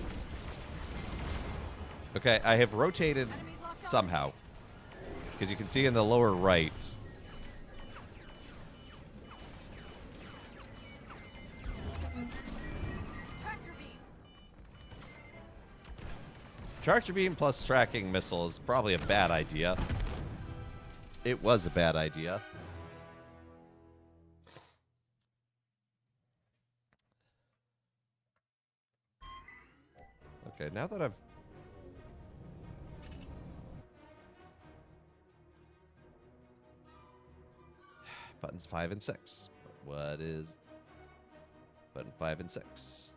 Okay, I have rotated Enemies locked on. somehow. Because you can see in the lower right. Tractor beam. Tractor beam plus tracking missile is probably a bad idea. It was a bad idea. Okay, now that I've... Buttons 5 and 6. What is... Button 5 and 6?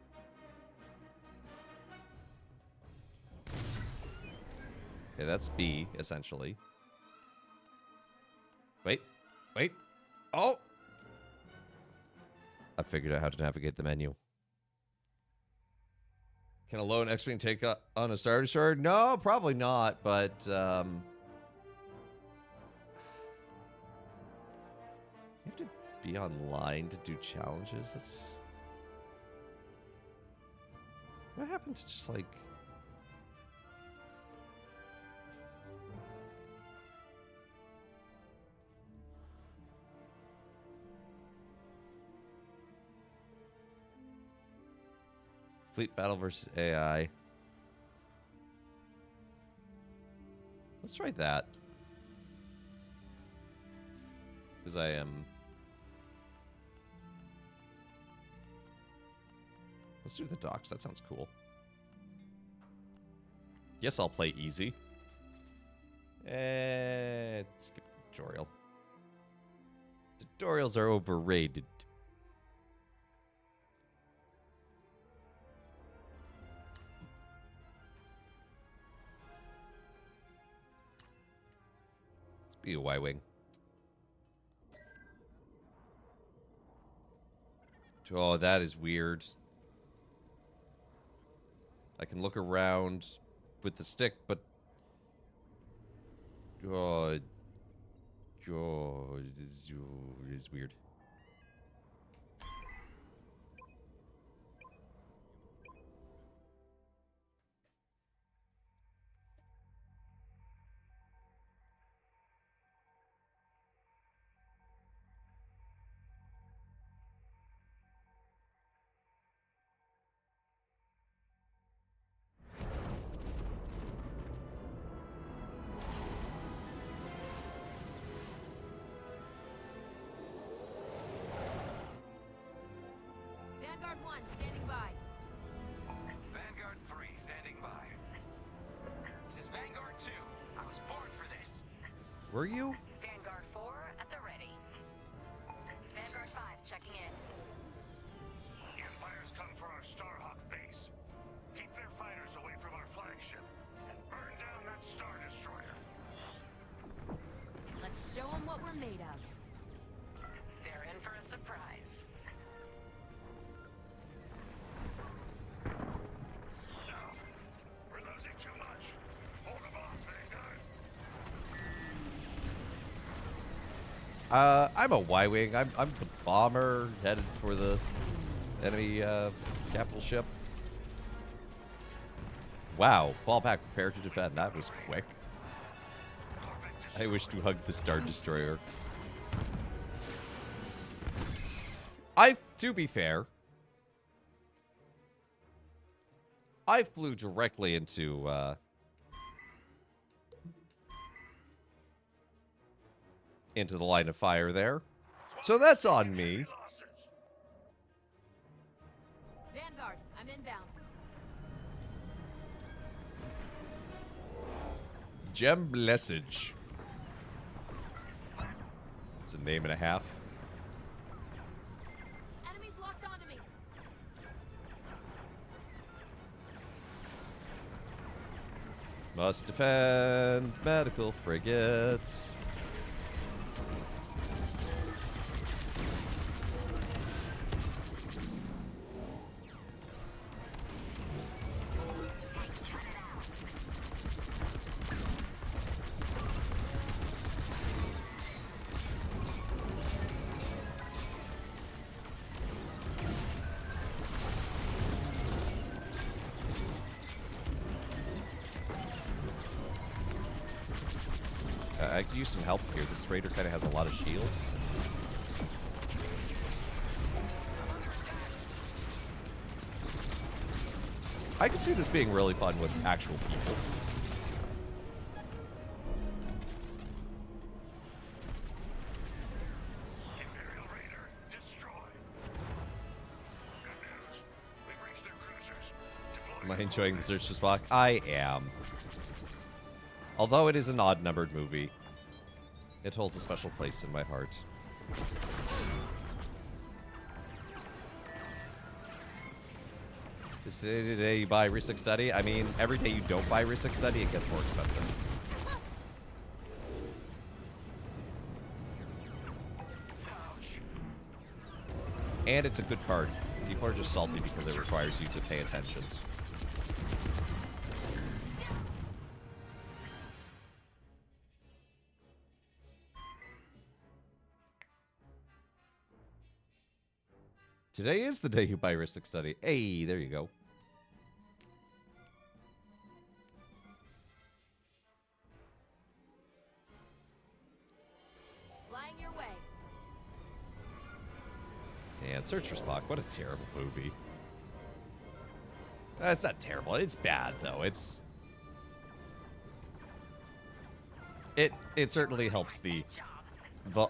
Okay, that's B, essentially. Wait. Wait. Oh! I figured out how to navigate the menu. Can a lone X-Wing take on a Star Destroyer? No, probably not, but... You have to be online to do challenges? That's... What happened to just, like... Fleet battle versus AI. Let's try that. Because I am... Let's do the docks. That sounds cool. Yes, I'll play easy. Skip the tutorial. Tutorials are overrated. Let's be a Y-Wing. Oh, that is weird. I can look around with the stick, but... Oh, it is weird. Vanguard 1, standing by. Vanguard 3, standing by. This is Vanguard 2. I was born for this. Were you? Vanguard 4, at the ready. Vanguard 5, checking in. The Empire's come for our Starhawk base. Keep their fighters away from our flagship and burn down that Star Destroyer. Let's show them what we're made of. They're in for a surprise. No, we're losing too much. Hold them off, Vanguard. I'm a Y-Wing. I'm the bomber headed for the enemy capital ship. Wow, fall back, prepare to defend. That was quick. I wish to hug the Star Destroyer. To be fair, I flew directly into the line of fire there. So that's on me. Vanguard, I'm inbound. Gem Blessage. It's a name and a half. Enemies locked onto me. Must defend medical frigates. I could use some help here. This raider kind of has a lot of shields. I could see this being really fun with actual people. Imperial Raider destroyed. Good news. We've reached their cruisers. Am I enjoying the search for Spock? I am. Although it is an odd-numbered movie, it holds a special place in my heart. Is it a day you buy Research Study? I mean, every day you don't buy Research Study, it gets more expensive. And it's a good card. People are just salty because it requires you to pay attention. Today is the day you buy Research Study. Hey, there you go. Flying your way. And Search for Spock. What a terrible movie. That's not terrible. It's bad though. It certainly helps the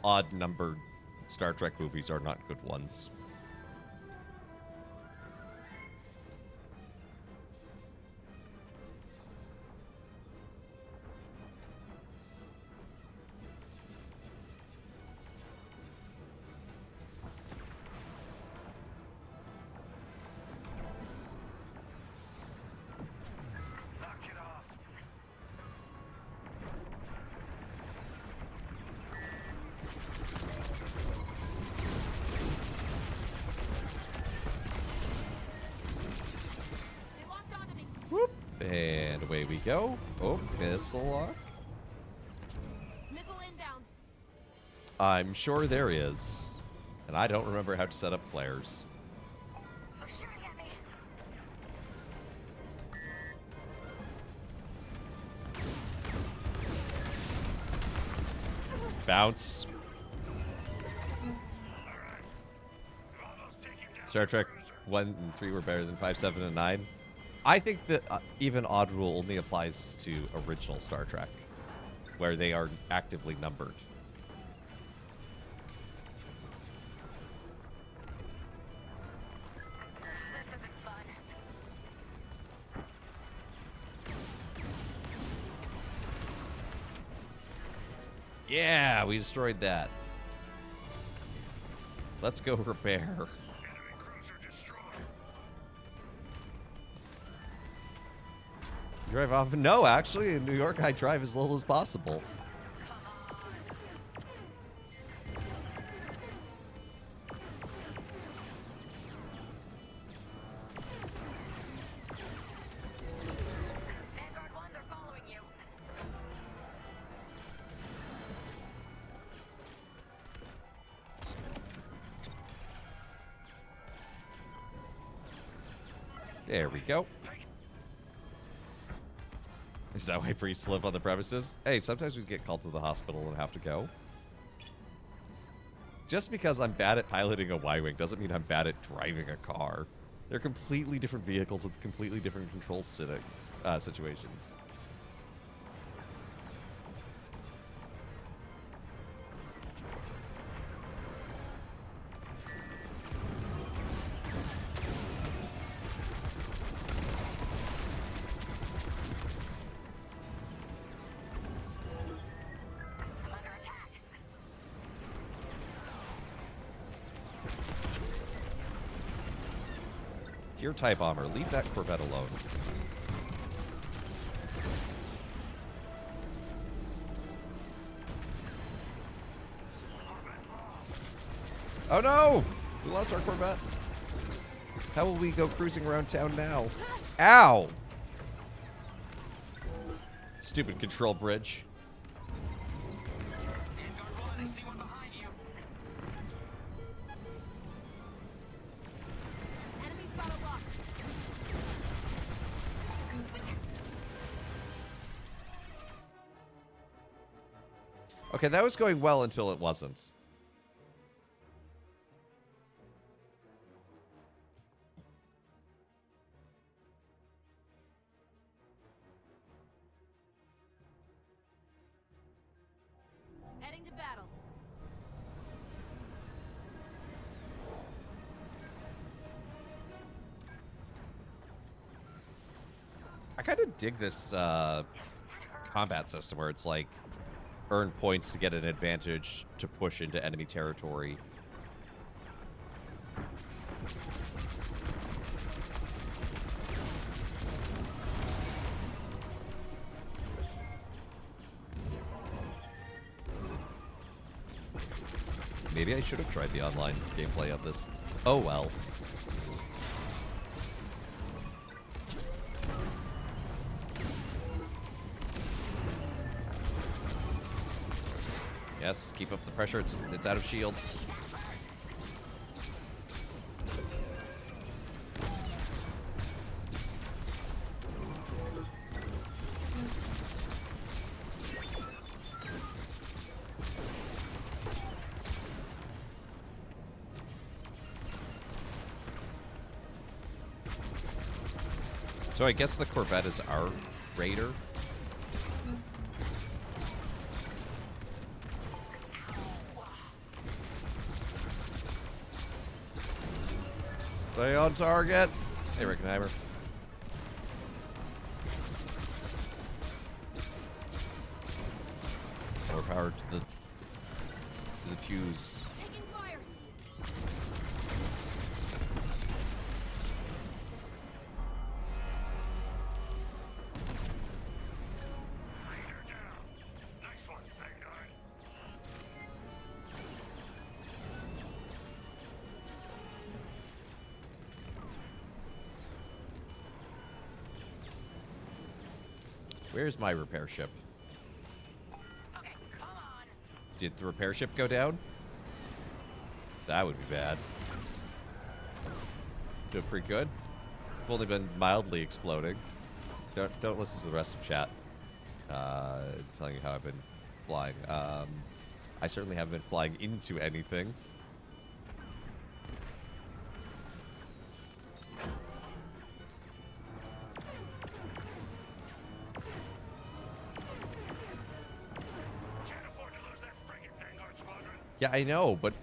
odd numbered Star Trek movies are not good ones. Knock it off. They locked onto me. Whoop. And away we go. Oh, missile lock. Missile inbound. I'm sure there is. And I don't remember how to set up flares. They're shooting at me. Bounce. Almost take you down, Star Trek cruiser. 1 and 3 were better than 5, 7, and 9. I think that even odd rule only applies to original Star Trek, where they are actively numbered. This isn't fun. Yeah, we destroyed that. Let's go repair. Enemy cruiser destroyed. Drive off? No, actually, in New York, I drive as little as possible. Vanguard 1, they're following you. There we go. Is that why priests live on the premises? Hey, sometimes we get called to the hospital and have to go. Just because I'm bad at piloting a Y-Wing doesn't mean I'm bad at driving a car. They're completely different vehicles with completely different control situations. I'm under attack. Dear TIE Bomber, leave that Corvette alone. Oh no! We lost our Corvette. How will we go cruising around town now? Ow! Stupid control bridge. Vanguard 1, I see one behind you. Enemy spot a lock. Okay, that was going well until it wasn't. Heading to battle. I kind of dig this combat system where it's like earn points to get an advantage to push into enemy territory. Maybe I should have tried the online gameplay of this. Oh well. Yes, keep up the pressure. It's out of shields. So I guess the Corvette is our raider. Stay on target. Hey, Rickenheimer. More power to the fuse. Taking fire. Raider down. Nice one, Vanguard. Where's my repair ship? Okay, come on. Did the repair ship go down? That would be bad. Doing pretty good. I've only been mildly exploding. Don't listen to the rest of chat. Telling you how I've been flying. I certainly haven't been flying into anything. Can't afford to lose that frigate, Vanguard Squadron. Yeah, I know, but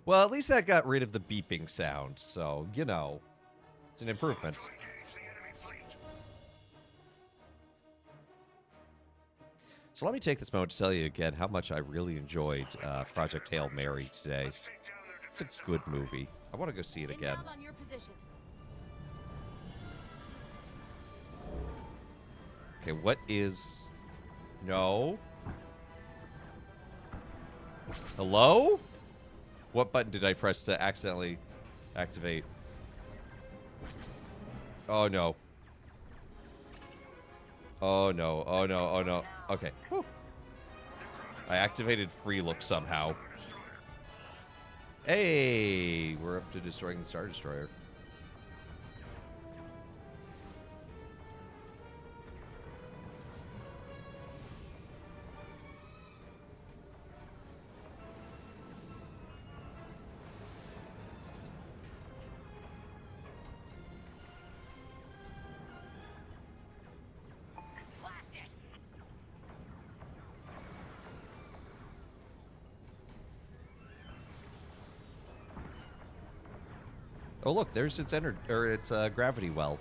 well, at least that got rid of the beeping sound, so, you know, it's an improvement. To engage the enemy fleet. So let me take this moment to tell you again how much I really enjoyed Project Hail Mary today. Let's take down their It's a defensive good armor. movie. I want to go see it again. Inbound on your position. Okay, what is... No? Hello? What button did I press to accidentally activate? Oh, no. Oh, no. Oh, no. Oh, no. Okay. Whew. I activated free look somehow. Hey! We're up to destroying the Star Destroyer. Blast it. Oh, look, there's its gravity well.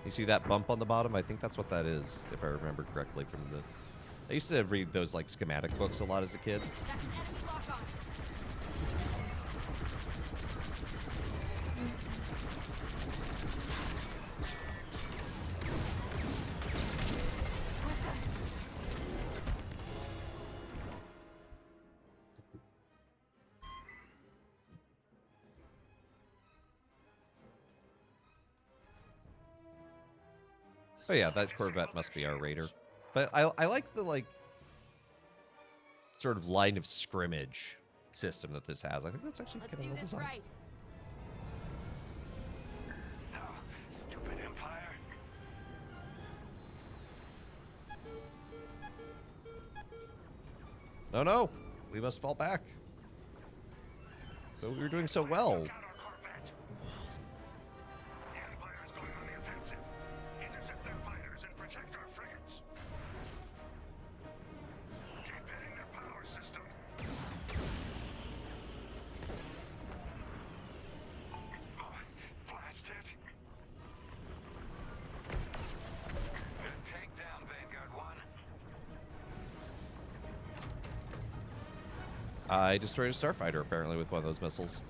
You see that bump on the bottom? I think that's what that is, if I remember correctly from the... I used to read those, like, schematic books a lot as a kid. That's an enemy lock on. Oh yeah, that Corvette must be our raider. But I like the, like, sort of line of scrimmage system that this has. I think that's actually Let's kind of do well this designed. right. No, stupid Empire. No, no, we must fall back. But we were doing so well. Took out our Corvette. The Empire is going on the offensive. Intercept their fighters and protect our frigates. Keep hitting their power system. Oh, blast it. Good takedown, Vanguard 1. I destroyed a starfighter, apparently, with one of those missiles.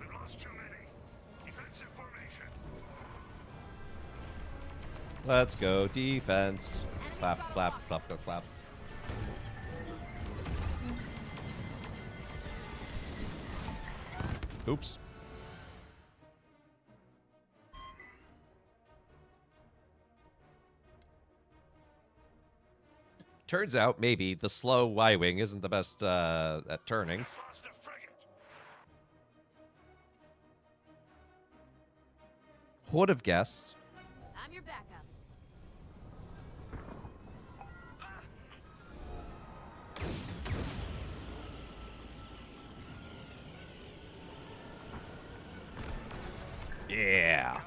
We've lost too many. Let's go defense. Clap, clap, clap, go, clap. Oops. Turns out maybe the slow Y-wing isn't the best at turning. Lost a frigate. Would have guessed. I'm your backup. Yeah.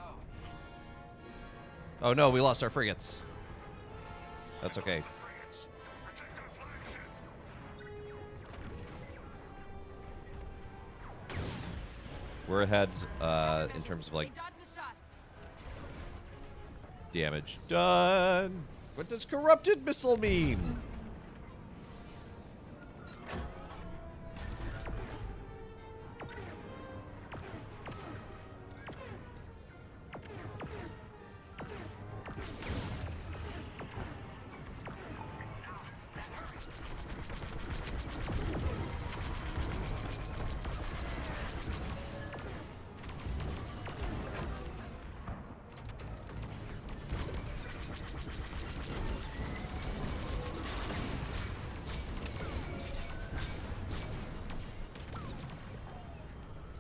Oh no, we lost our frigates. That's okay. Frigates. Protect our flagship. We're ahead in terms of like We dodged the shot. damage done. What does corrupted missile mean?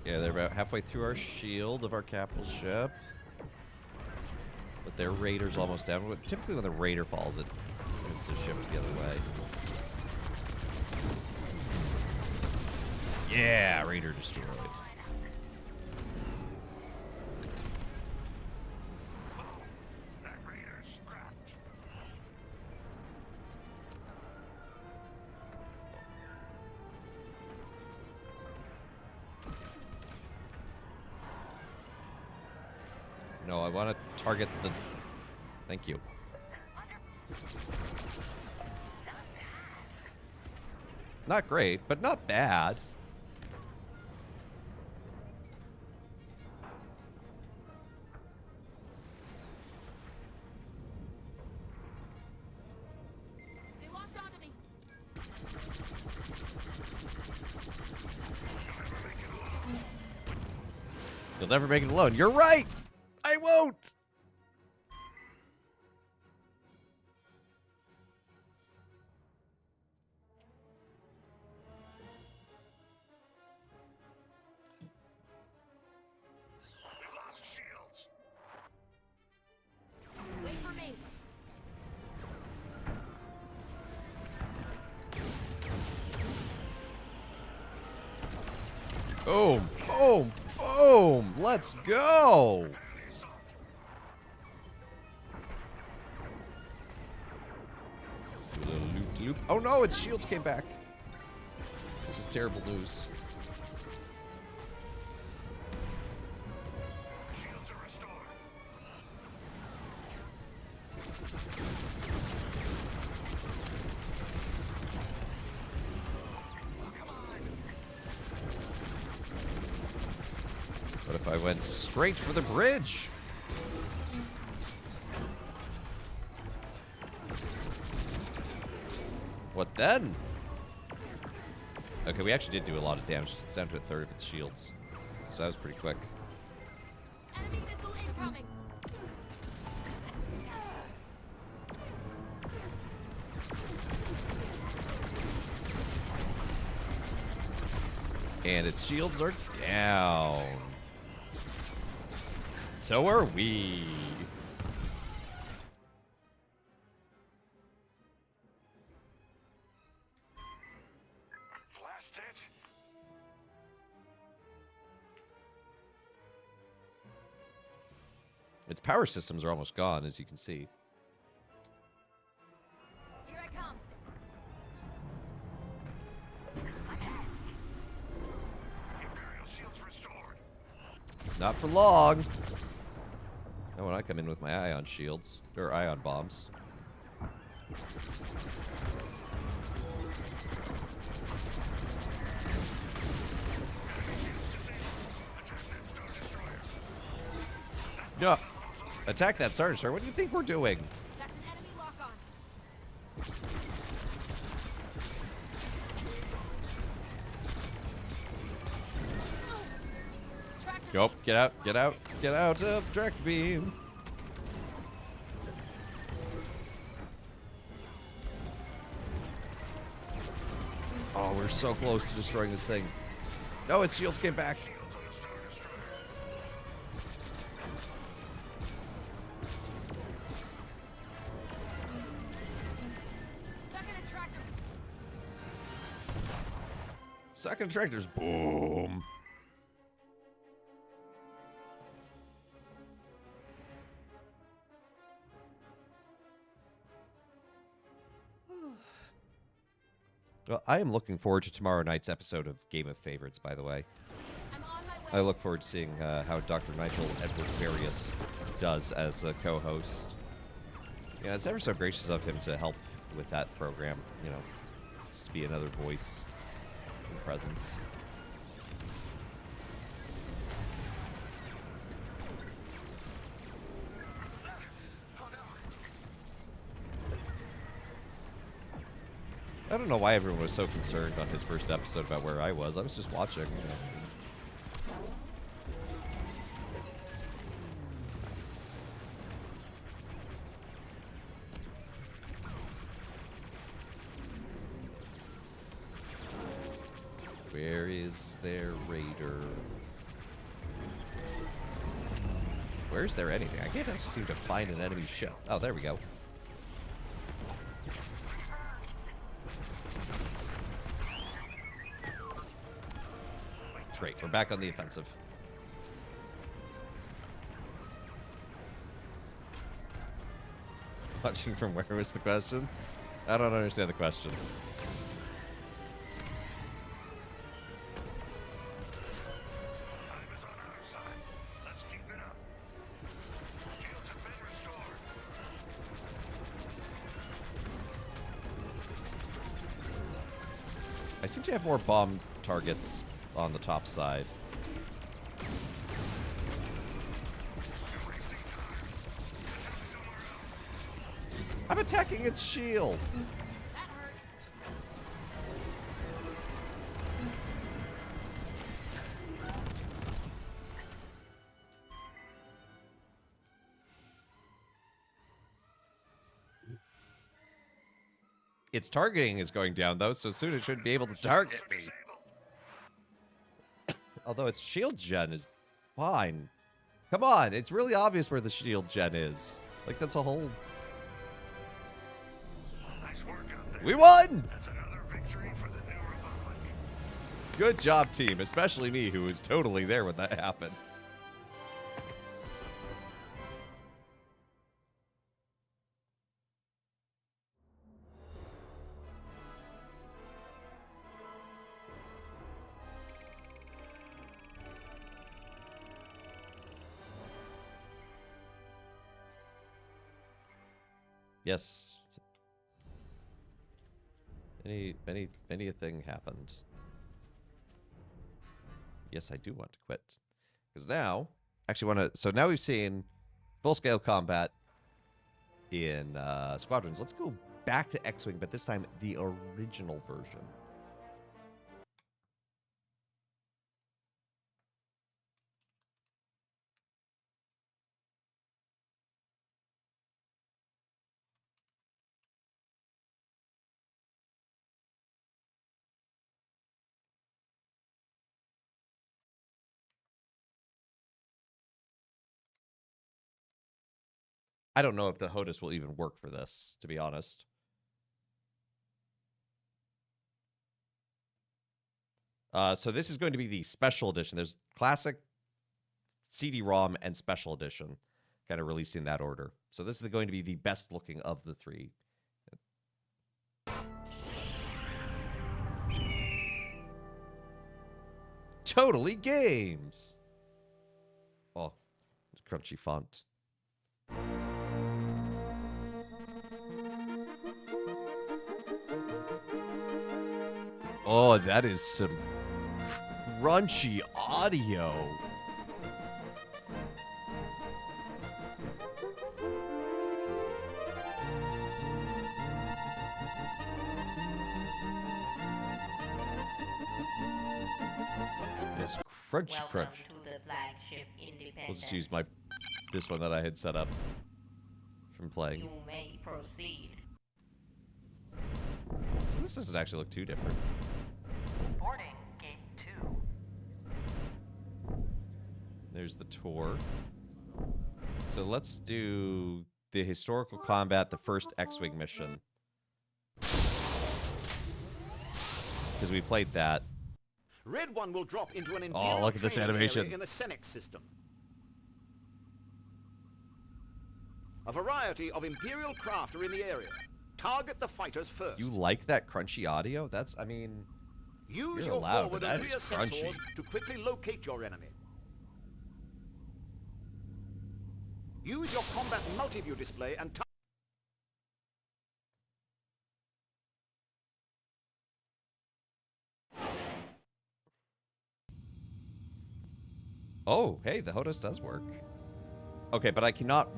Yeah, they're about halfway through our shield of our capital ship. But their raider's almost down. Typically when the raider falls, it tends to shift the other way. Yeah, raider destroyed. That raider's scrapped. No, I want to target the... Thank you. Not great, but not bad. They locked onto me. You'll never make it alone. You're right! I won't! We've lost shields. Wait for me. Boom! Boom! Boom! Let's go! Do a little loop-de-loop. Oh no, its shields came back. This is terrible news. Shields are restored. What if I went straight for the bridge? What then? Okay, we actually did do a lot of damage. It's down to a third of its shields. So that was pretty quick. Enemy missile incoming. And its shields are down. So are we. Blast it. Its power systems are almost gone, as you can see. Here I come. Imperial shields restored. Not for long. Not when I come in with my ion shields, or ion bombs. Attack that Star Destroyer. Yeah. Attack that Star Destroyer. What do you think we're doing? That's an enemy lock-on. Tractor Nope. beam. Get out. Get out. Get out of the tractor beam. Oh, we're so close to destroying this thing. No, its shields came back. Shields on the Star Destroyer. Stuck in a tractor. Stuck in tractors. Boom. Well, I am looking forward to tomorrow night's episode of Game of Favorites, by the way. I'm on my way. I look forward to seeing how Dr. Nigel Edward Various does as a co-host. Yeah, it's ever so gracious of him to help with that program, you know, just to be another voice and presence. Oh no. I don't know why everyone was so concerned on his first episode about where I was. I was just watching. You know. Where is their raider? Where's there anything? I can't actually seem to find an enemy ship. Oh, there we go. Great, we're back on the offensive. Watching from where was the question? I don't understand the question. Time is on our side. Let's keep it up. Shields have been restored. I seem to have more bomb targets on the top side. You're wasting time. Attack somewhere else. I'm attacking its shield. That hurt. Its targeting is going down, though, so soon it should be able to target me. Although its shield gen is fine. Come on, it's really obvious where the shield gen is. Like, that's a whole... Nice work out there. We won! That's another victory for the New Republic. Good job, team. Especially me, who was totally there when that happened. Yes. Many a thing happened. Yes, I do want to quit. Because now, actually want to, so now we've seen full-scale combat in Squadrons. Let's go back to X-Wing, but this time the original version. I don't know if the HOTAS will even work for this, to be honest. So this is going to be the special edition. There's classic, CD-ROM, and special edition, kind of released in that order. So this is going to be the best looking of the three. Totally Games. Oh, crunchy font. Oh, that is some crunchy audio. Crunchy Welcome crunch. to the flagship Independence. We'll just use this one that I had set up from playing. You may proceed. So this doesn't actually look too different. Boarding gate 2. There's the tour. So let's do the historical combat, the first X-Wing mission. Because we played that. Red 1 will drop into an Oh, look at this training animation. area in the Senex system. A variety of Imperial craft are in the area. Target the fighters first. You like that crunchy audio? That's, I mean, Use you're your allowed, forward but and that is rear crunchy. sensors to quickly locate your enemy. Use your combat multi-view display and oh, hey, the HOTAS does work. Okay, but I cannot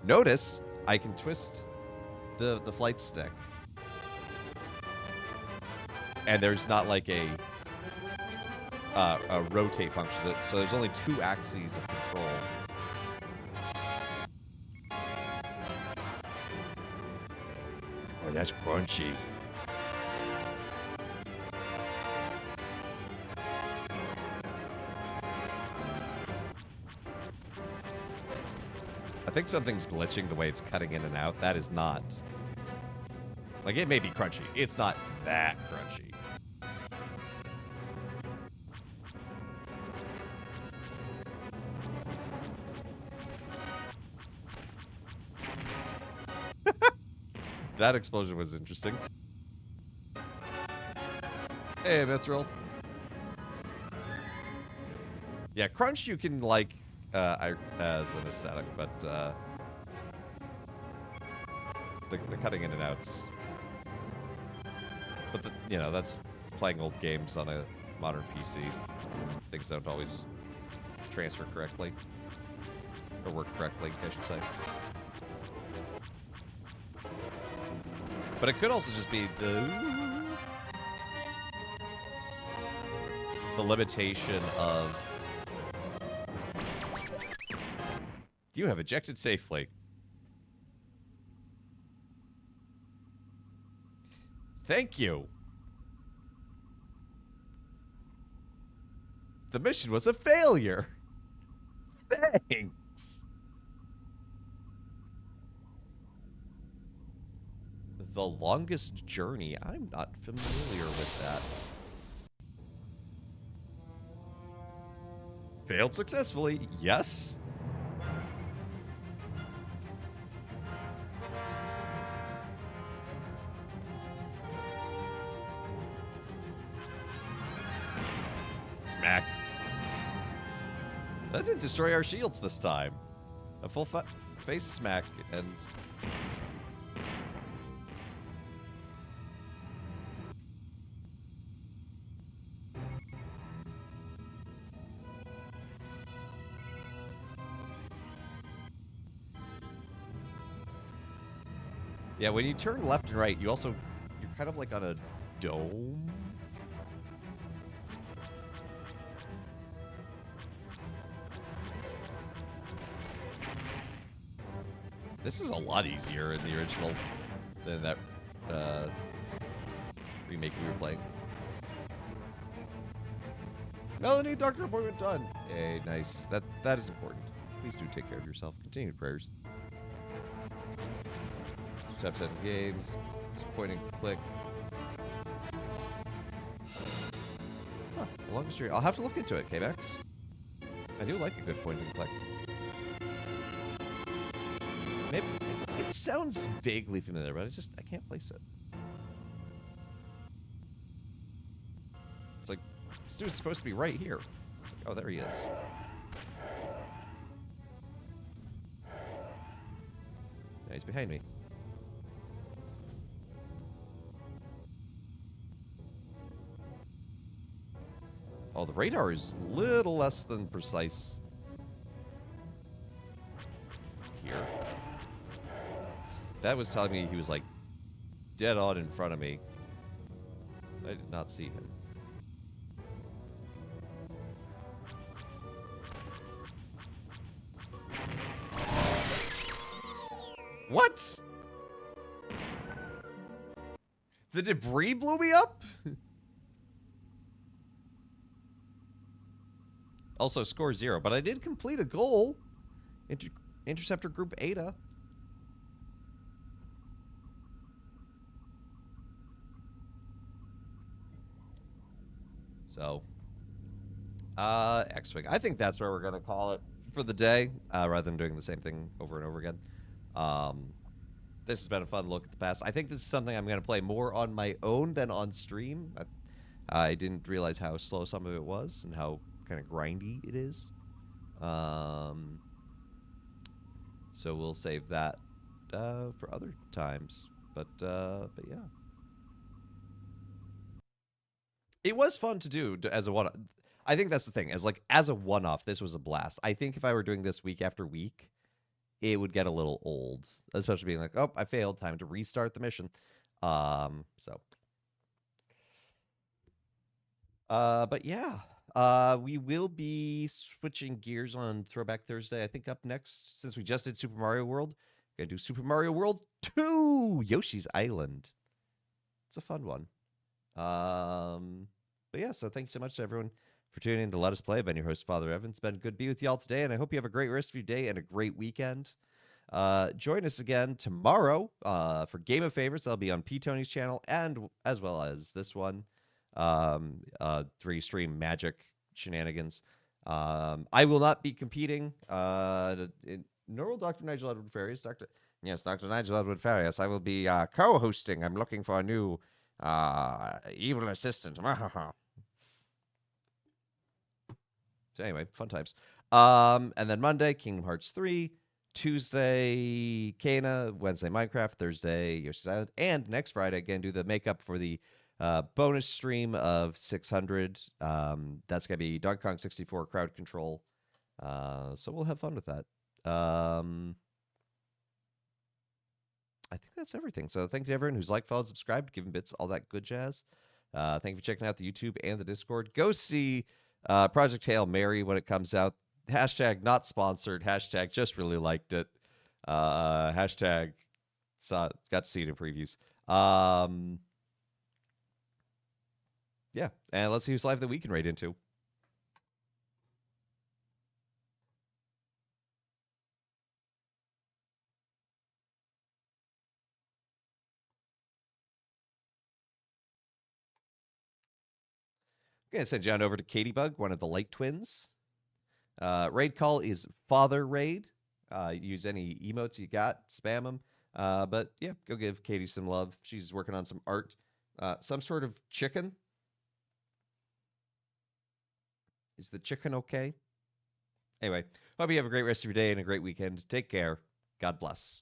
notice I can twist the flight stick. And there's not like a rotate function, so there's only 2 axes of control. Oh, that's crunchy. I think something's glitching the way it's cutting in and out. That is not. Like, it may be crunchy. It's not that crunchy. That explosion was interesting. Hey, Mithril. Yeah, crunch you can like as an aesthetic, but the cutting in and outs. But you know, that's playing old games on a modern PC. Things don't always transfer correctly or work correctly, I should say. But it could also just be the limitation of you have ejected safely. Thank you. The mission was a failure. Thanks. The longest journey. I'm not familiar with that. Failed successfully. Yes. Smack. That didn't destroy our shields this time. A full face smack and... Yeah, when you turn left and right, you're kind of like on a dome. This is a lot easier in the original than that remake we were playing. Melanie, doctor appointment done. Hey, nice. That is important. Please do take care of yourself. Continued prayers. Top 7 games. Just point and click. Huh, longest journey. I'll have to look into it, KMax. I do like a good point and click. Maybe it sounds vaguely familiar, but I can't place it. It's like this dude's supposed to be right here. Oh, there he is. Yeah, he's behind me. Oh, the radar is a little less than precise here. That was telling me he was like dead on in front of me. I did not see him. What? The debris blew me up? Also, score 0, but I did complete a goal. Interceptor Group Ada. So, X-Wing. I think that's where we're going to call it for the day, rather than doing the same thing over and over again. This has been a fun look at the past. I think this is something I'm going to play more on my own than on stream. I didn't realize how slow some of it was and how kind of grindy it is. So we'll save that for other times. But yeah. It was fun to do as a one. I think that's the thing. As a one-off, this was a blast. I think if I were doing this week after week, it would get a little old, especially being like, oh, I failed. Time to restart the mission. But yeah, we will be switching gears on Throwback Thursday. I think up next, since we just did Super Mario World, we're gonna do Super Mario World 2, Yoshi's Island. It's a fun one. But yeah, so thanks so much to everyone for tuning in to Let Us Play. I've been your host, Father Evan. It's been good to be with y'all today, and I hope you have a great rest of your day and a great weekend. Join us again tomorrow for Game of Favorites. That'll be on P. Tony's channel, and as well as this one, 3-stream Magic Shenanigans. I will not be competing. Nor will Dr. Nigel Edward Farias. Dr. Nigel Edward Farias. I will be co-hosting. I'm looking for a new evil assistant. So anyway, fun times. And then Monday, Kingdom Hearts 3. Tuesday, Kana. Wednesday, Minecraft. Thursday, Yoshi's Island. And next Friday, again, do the makeup for the bonus stream of 600. That's going to be Donkey Kong 64 crowd control. So we'll have fun with that. I think that's everything. So thank you to everyone who's liked, followed, subscribed, given bits, all that good jazz. Thank you for checking out the YouTube and the Discord. Go see Project Hail Mary when it comes out. Hashtag not sponsored. Hashtag just really liked it. Hashtag got to see it in previews. Yeah, and let's see who's live that we can raid into. I'm going to send you on over to Katybug, one of the Light Twins. Raid call is Father Raid. Use any emotes you got, spam them. But yeah, go give Katie some love. She's working on some art. Some sort of chicken. Is the chicken okay? Anyway, hope you have a great rest of your day and a great weekend. Take care. God bless.